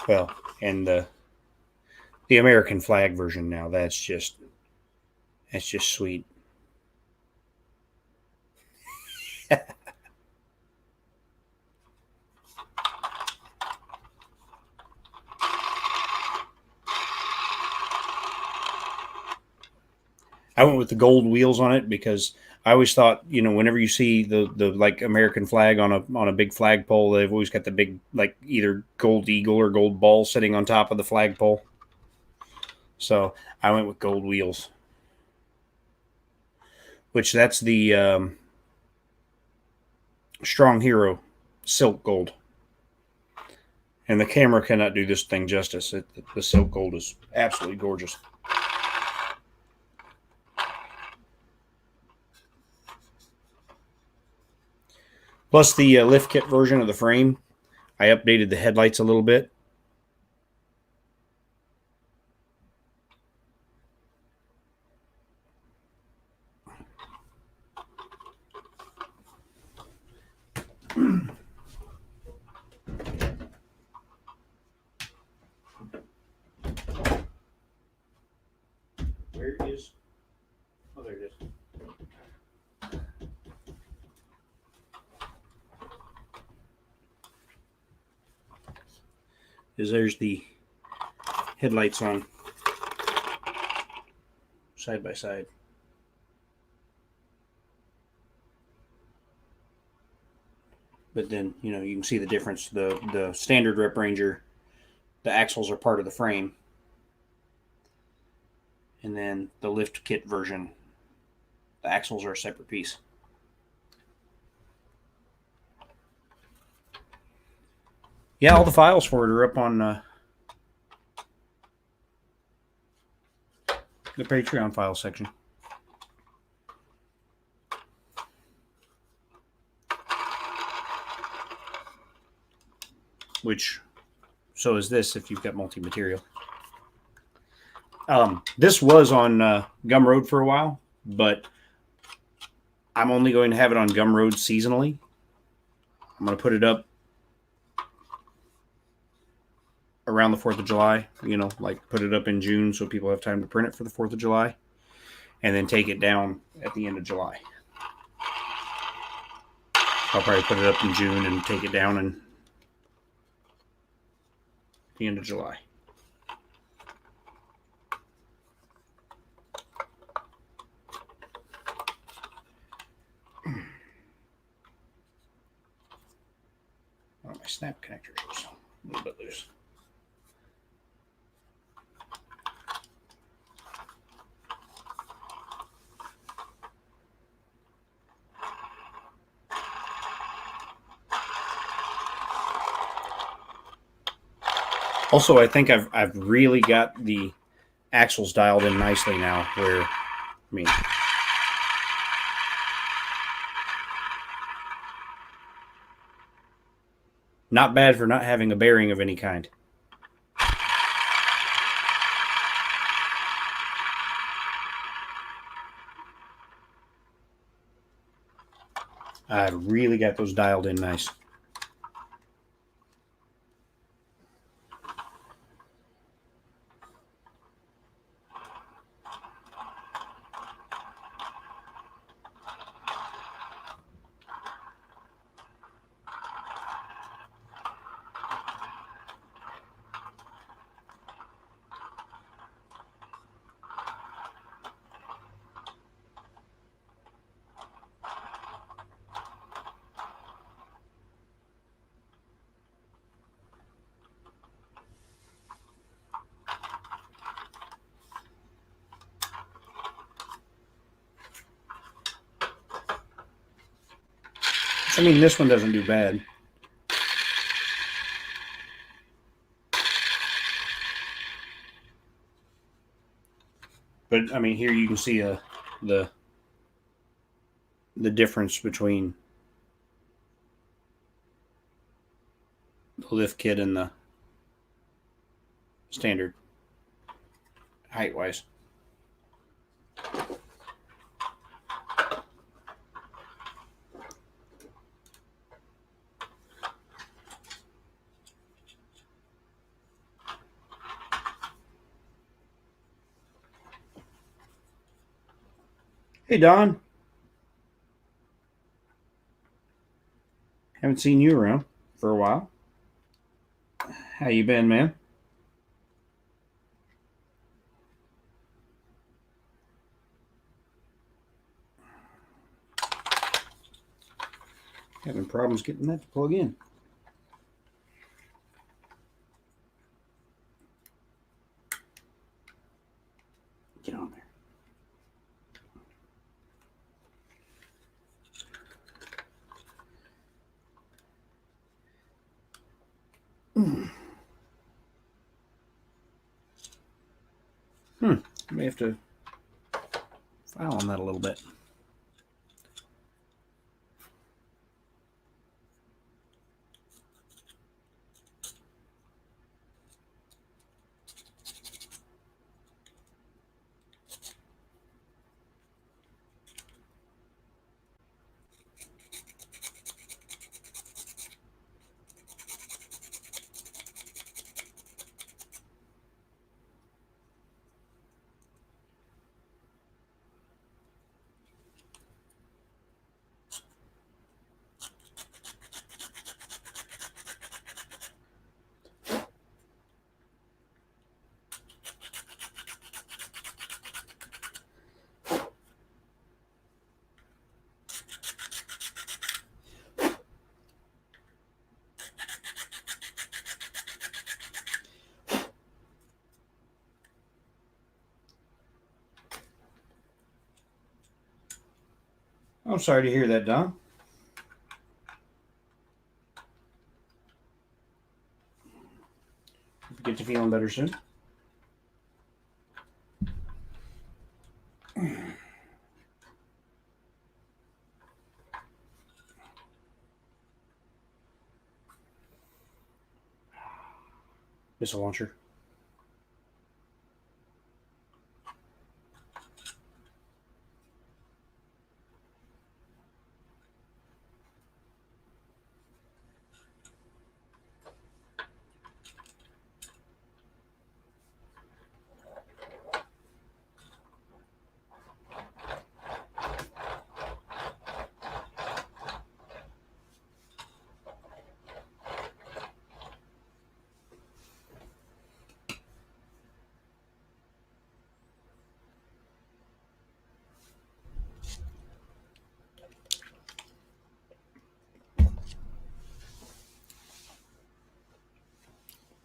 Well, and the American flag version now, that's just sweet. I went with the gold wheels on it because I always thought, whenever you see the like American flag on a big flagpole, they've always got the big, like, either gold eagle or gold ball sitting on top of the flagpole. So I went with gold wheels, which that's the Strong Hero silk gold. And the camera cannot do this thing justice. The silk gold is absolutely gorgeous. Plus the lift kit version of the frame, I updated the headlights a little bit. here is, oh, there it is. There's the headlights on side by side. But then, you can see the difference. The standard Rep Ranger, the axles are part of the frame. And then the lift kit version, the axles are a separate piece. Yeah, all the files for it are up on the Patreon file section. Which, so is this if you've got multi-material. This was on Gumroad for a while, but I'm only going to have it on Gumroad seasonally. I'm going to put it up around the 4th of July, like put it up in June so people have time to print it for the 4th of July, and then take it down at the end of July. I'll probably put it up in June and take it down in the end of July. Oh, my snap connectors are a little bit loose. Also, I think I've really got the axles dialed in nicely now, where, not bad for not having a bearing of any kind. I've really got those dialed in nice. This one doesn't do bad. But, here you can see the difference between the lift kit and the standard height-wise. Hey, Don. Haven't seen you around for a while. How you been, man? Having problems getting that to plug in. Get on there. I may have to file on that a little bit. I'm sorry to hear that, Don. Get to feeling better soon. Missile launcher.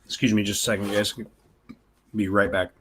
Excuse me just a second, guys. Be right back.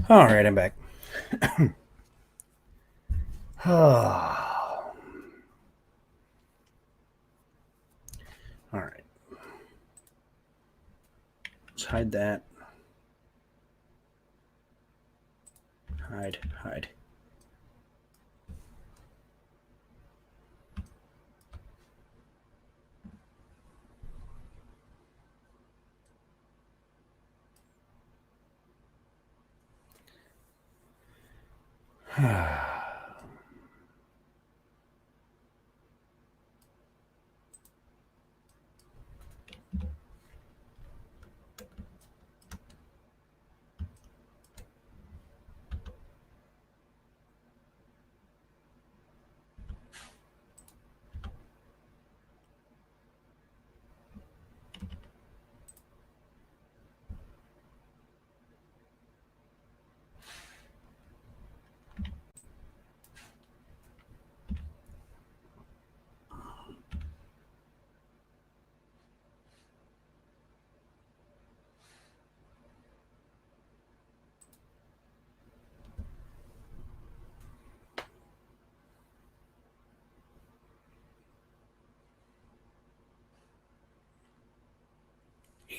All right, I'm back. All right. Let's hide that. Hide.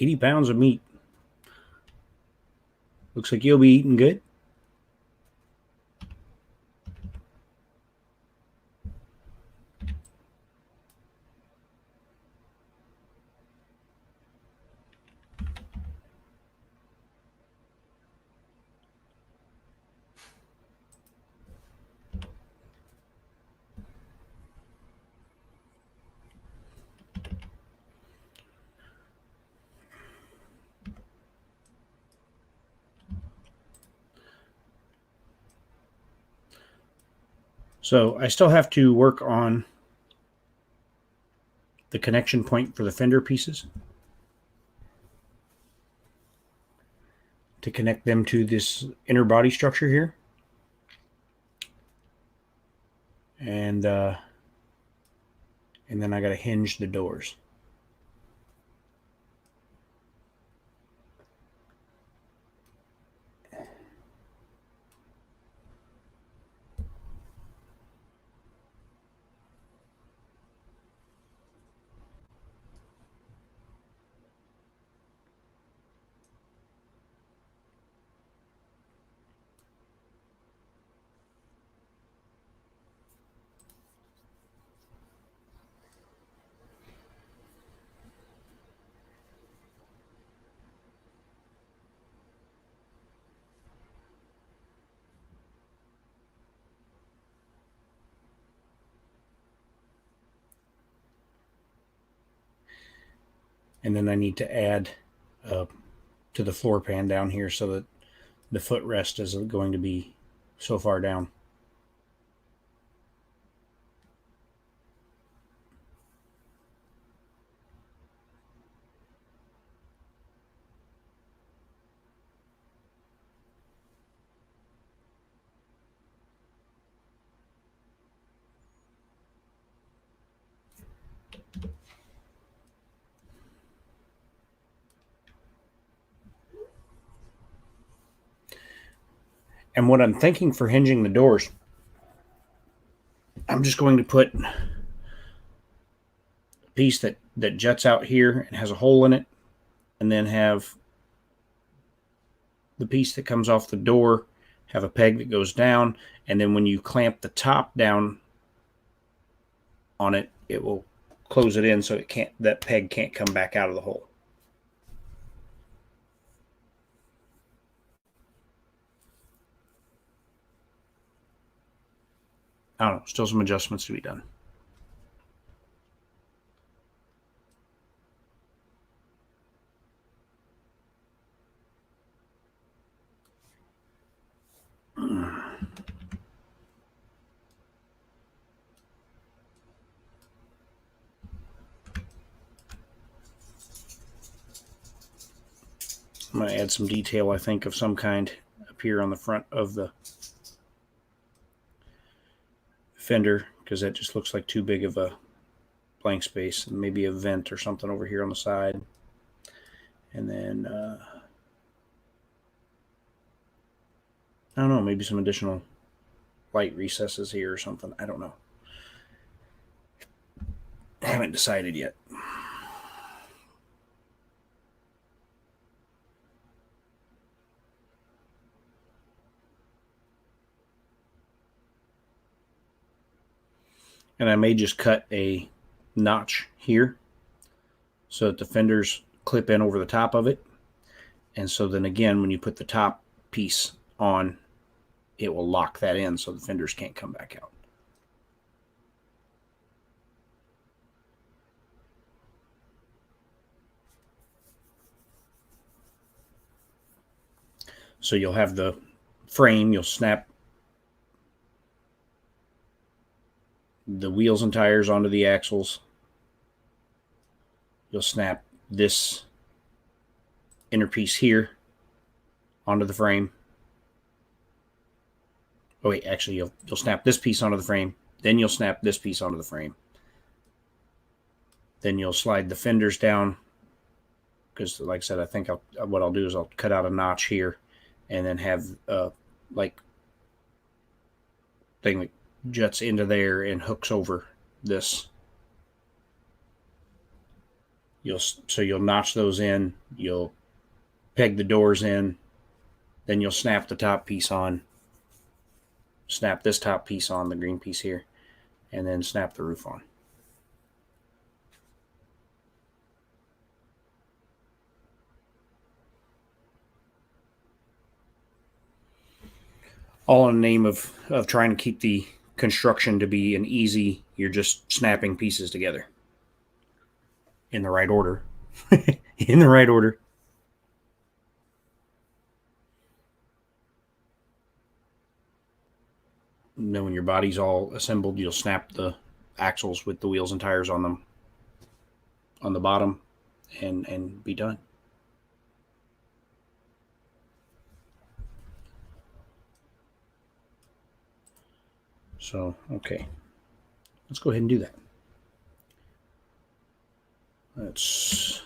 £80 of meat. Looks like you'll be eating good. So I still have to work on the connection point for the fender pieces to connect them to this inner body structure here. And then I got to hinge the doors. And then I need to add to the floor pan down here so that the footrest is going to be so far down. And what I'm thinking for hinging the doors, I'm just going to put a piece that juts out here and has a hole in it, and then have the piece that comes off the door have a peg that goes down, and then when you clamp the top down on it, it will close it in so it can't, that peg can't come back out of the hole. I don't know, still some adjustments to be done. I'm going to add some detail, I think, of some kind up here on the front of the fender, because that just looks like too big of a blank space, and maybe a vent or something over here on the side. And then I don't know, maybe some additional light recesses here or something. I don't know. I haven't decided yet. And I may just cut a notch here so that the fenders clip in over the top of it. And so then again, when you put the top piece on, it will lock that in so the fenders can't come back out. So you'll have the frame, you'll snap the wheels and tires onto the axles. You'll snap this inner piece here onto the frame. Oh wait, actually you'll snap this piece onto the frame, then you'll snap this piece onto the frame. Then you'll slide the fenders down, because like I said, I think what I'll do is I'll cut out a notch here and then have like thing that juts into there and hooks over this. So you'll notch those in, you'll peg the doors in, then you'll snap the top piece on, snap this top piece on, the green piece here, and then snap the roof on. All in the name of trying to keep the construction to be an easy, you're just snapping pieces together in the right order. In the right order. And then when your body's all assembled, you'll snap the axles with the wheels and tires on them on the bottom and be done. So, okay. Let's go ahead and do that. Let's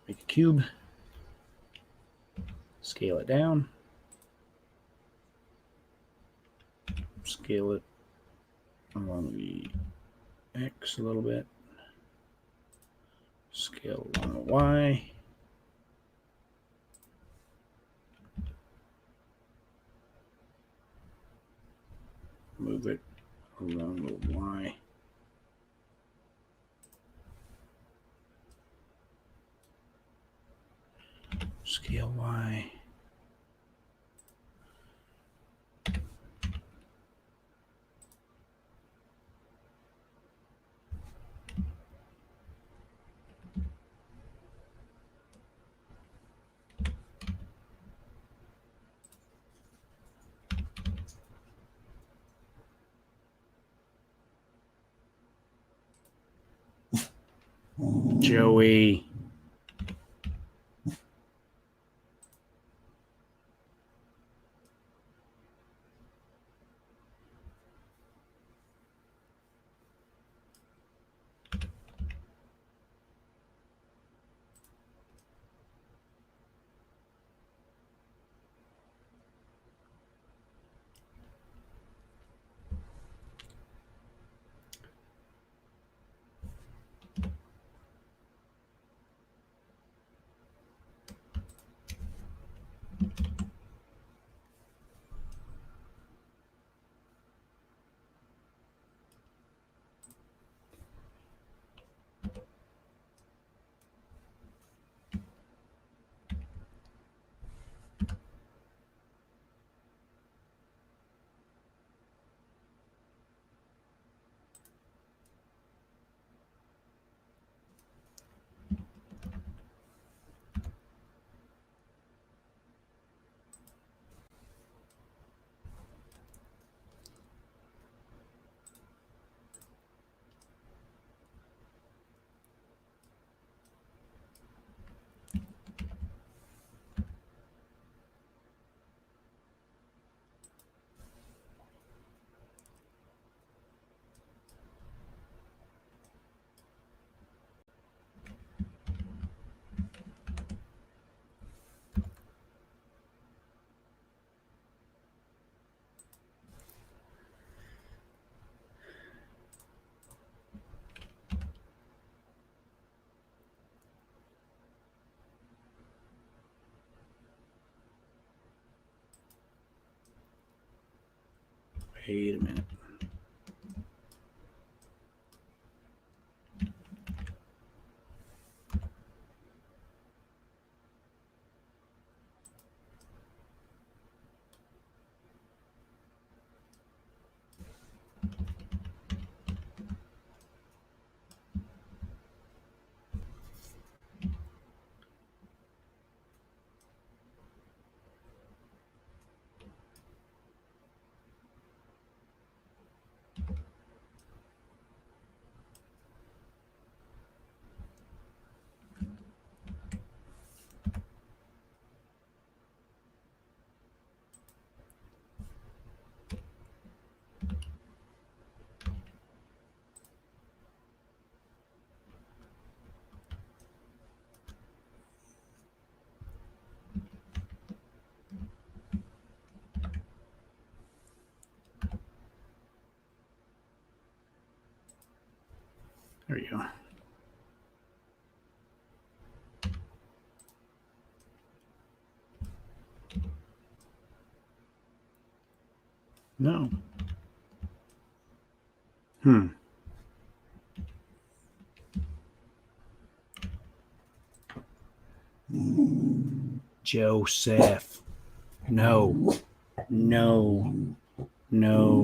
make a cube. Scale it down. Scale it along the X a little bit. Scale along the Y. Move it along the Y. Scale Y. Joey. Wait a minute. There you go. No. Joseph. No. No. No.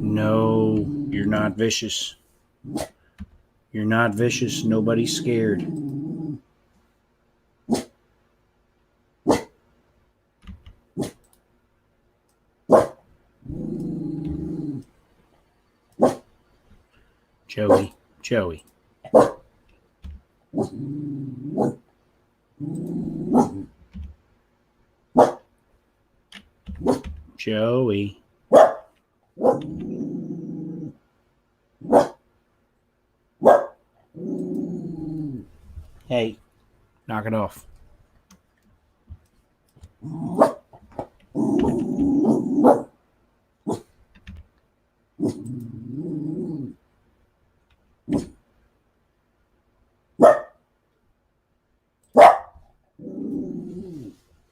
No. You're not vicious. You're not vicious. Nobody's scared. Joey. Joey. Joey. Hey, knock it off.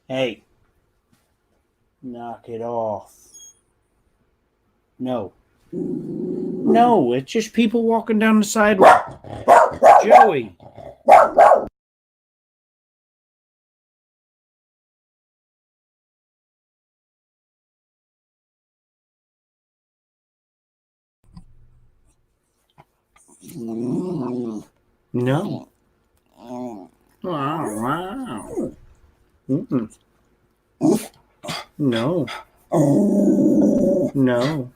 Hey, knock it off. No. No, it's just people walking down the sidewalk. Joey. No. Wow. Mm-mm. No. No.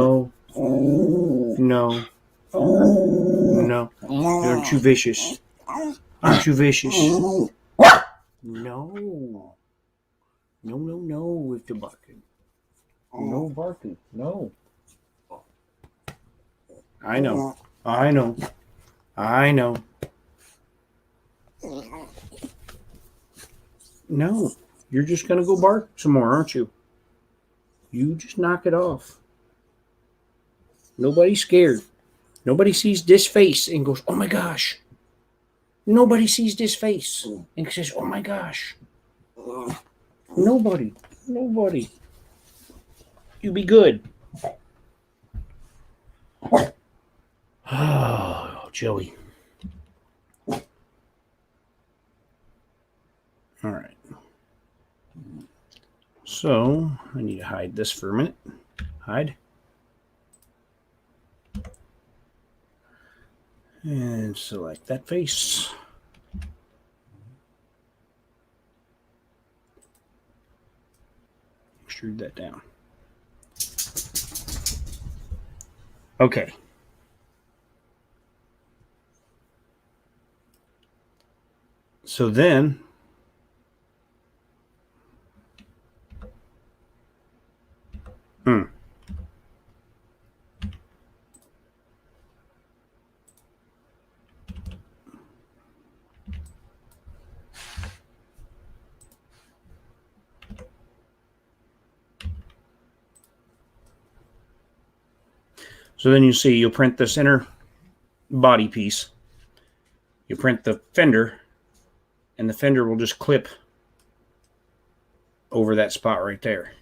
No. No. No. You're too vicious. You're too vicious. No. No, with your barking. No barking. No. I know. I know. I know. No. You're just going to go bark some more, aren't you? You just knock it off. Nobody's scared. Nobody sees this face and goes, oh my gosh. Nobody sees this face and says, oh my gosh. Nobody. Nobody. You be good. Oh, Joey. All right. So I need to hide this for a minute. Hide. And select that face. Extrude that down. Okay. So then So then you see you'll print this inner body piece. You print the fender, and the fender will just clip over that spot right there.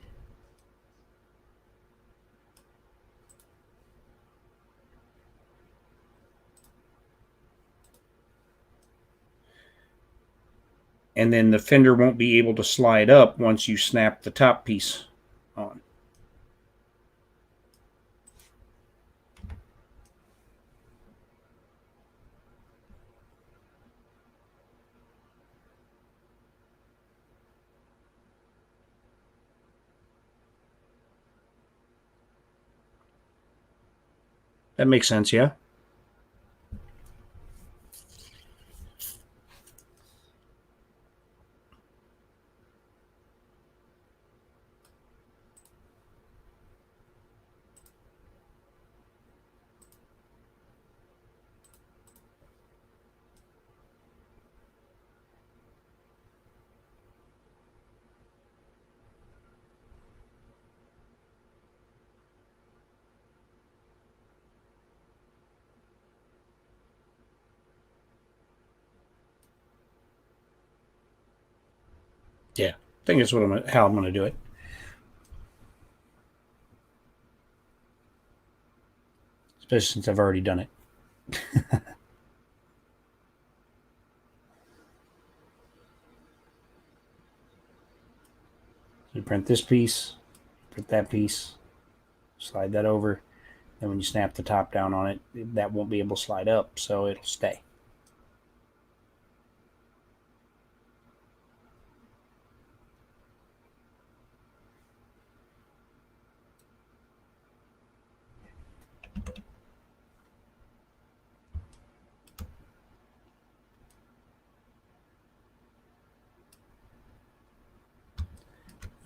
And then the fender won't be able to slide up once you snap the top piece on. That makes sense, yeah? Yeah, I think that's how I'm going to do it. Especially since I've already done it. You print this piece, print that piece, slide that over. Then when you snap the top down on it, that won't be able to slide up, so it'll stay.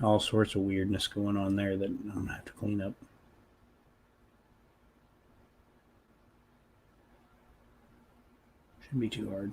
All sorts of weirdness going on there that I'm going to have to clean up. Shouldn't be too hard.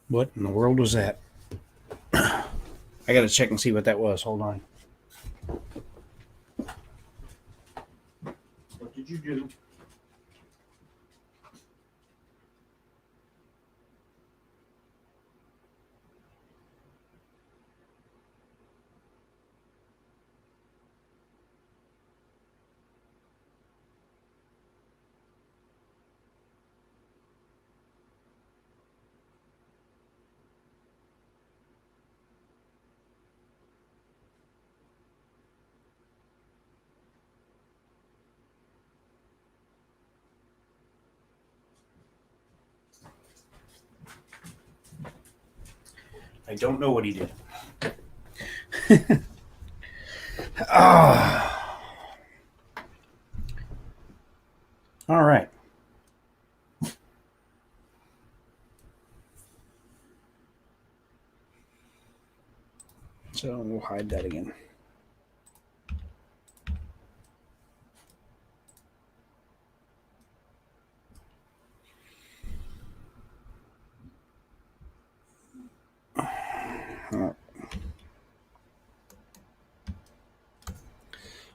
What in the world was that? I got to check and see what that was. Hold on. What did you do? I don't know what he did. Oh. All right. So we'll hide that again.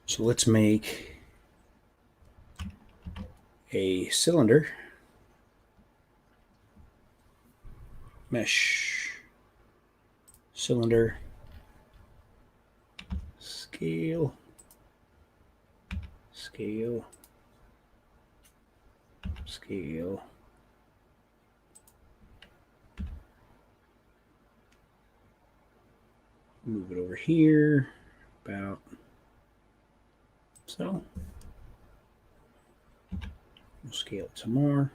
So let's make a cylinder mesh cylinder scale move it over here about so. We'll scale it some more.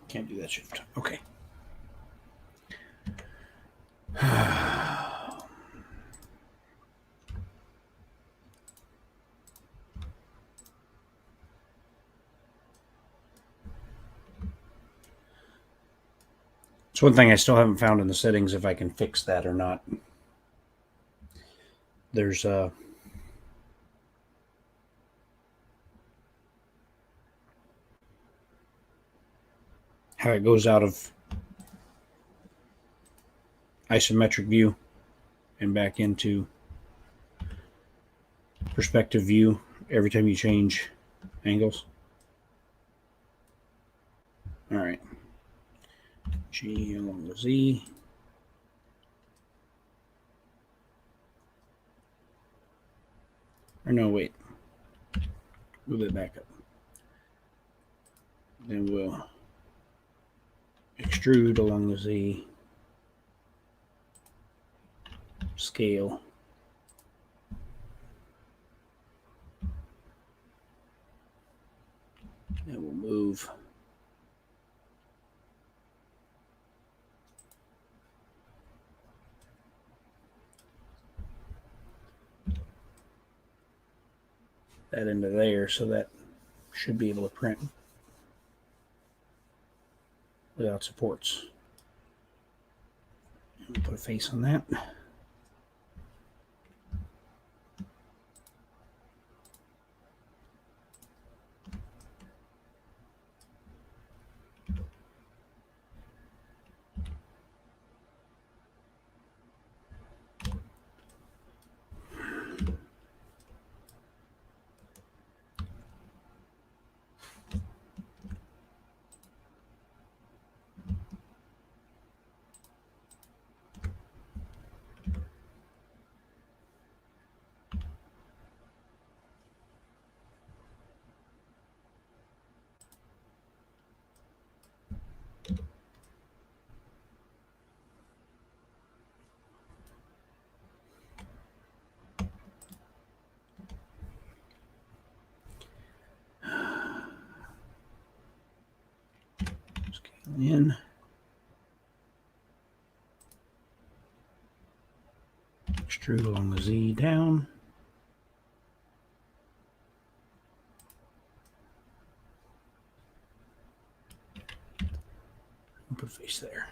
Can't do that shift. Okay. It's one thing I still haven't found in the settings if I can fix that or not. There's how it goes out of isometric view and back into perspective view every time you change angles. All right. G along the Z. Or no, wait. Move it back up. Then we'll extrude along the Z. Scale. And we'll move. that into there, so that should be able to print without supports. Put a face on that. In. Extrude along the Z down. Put a face there.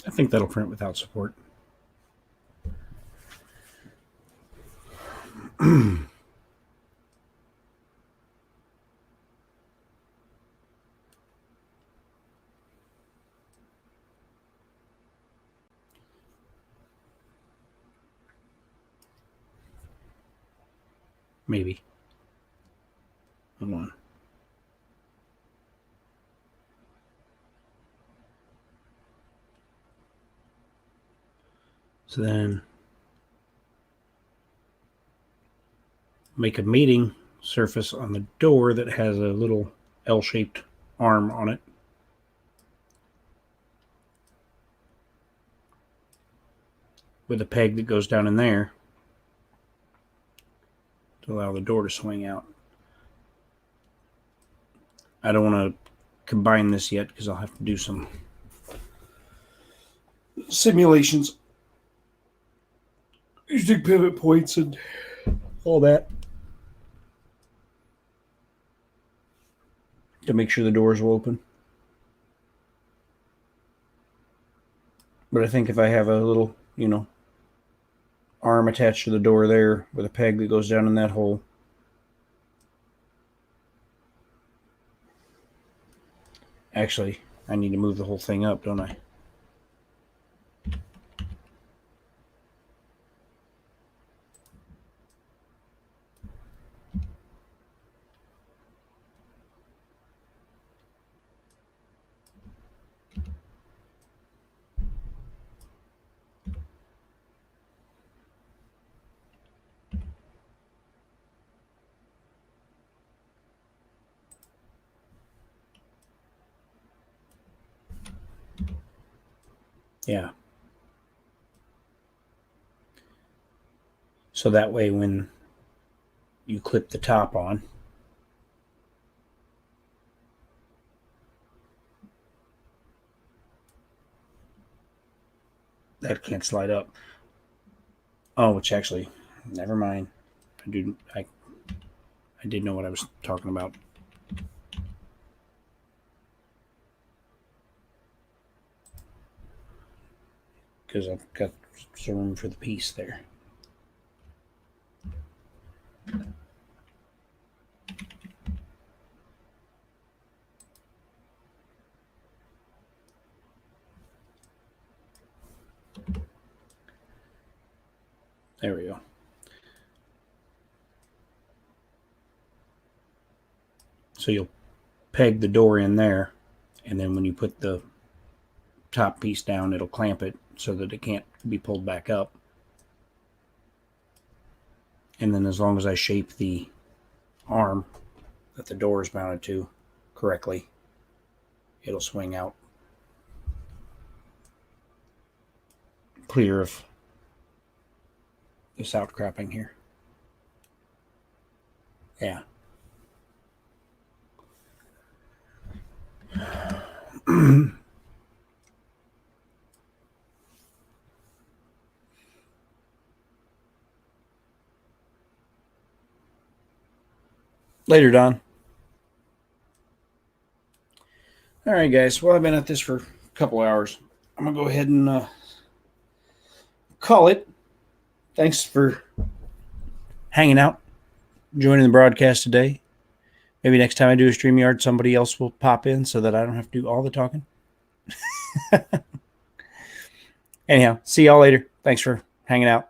I think that'll print without support. Maybe. Hold on. So then make a mating surface on the door that has a little L-shaped arm on it. With a peg that goes down in there to allow the door to swing out. I don't want to combine this yet because I'll have to do some simulations using pivot points and all that to make sure the doors will open. But I think if I have a little, arm attached to the door there with a peg that goes down in that hole, actually, I need to move the whole thing up, don't I? Yeah. So that way when you clip the top on, that can't slide up. Oh, which actually, never mind. I did know what I was talking about. Because I've got some room for the piece there. There we go. So you'll peg the door in there, and then when you put the top piece down, it'll clamp it so that it can't be pulled back up. And then as long as I shape the arm that the door is mounted to correctly, it'll swing out clear of this outcropping here. Yeah. Later, Don. All right, guys. Well, I've been at this for a couple hours. I'm going to go ahead and call it. Thanks for hanging out, joining the broadcast today. Maybe next time I do a StreamYard, somebody else will pop in so that I don't have to do all the talking. Anyhow, see y'all later. Thanks for hanging out.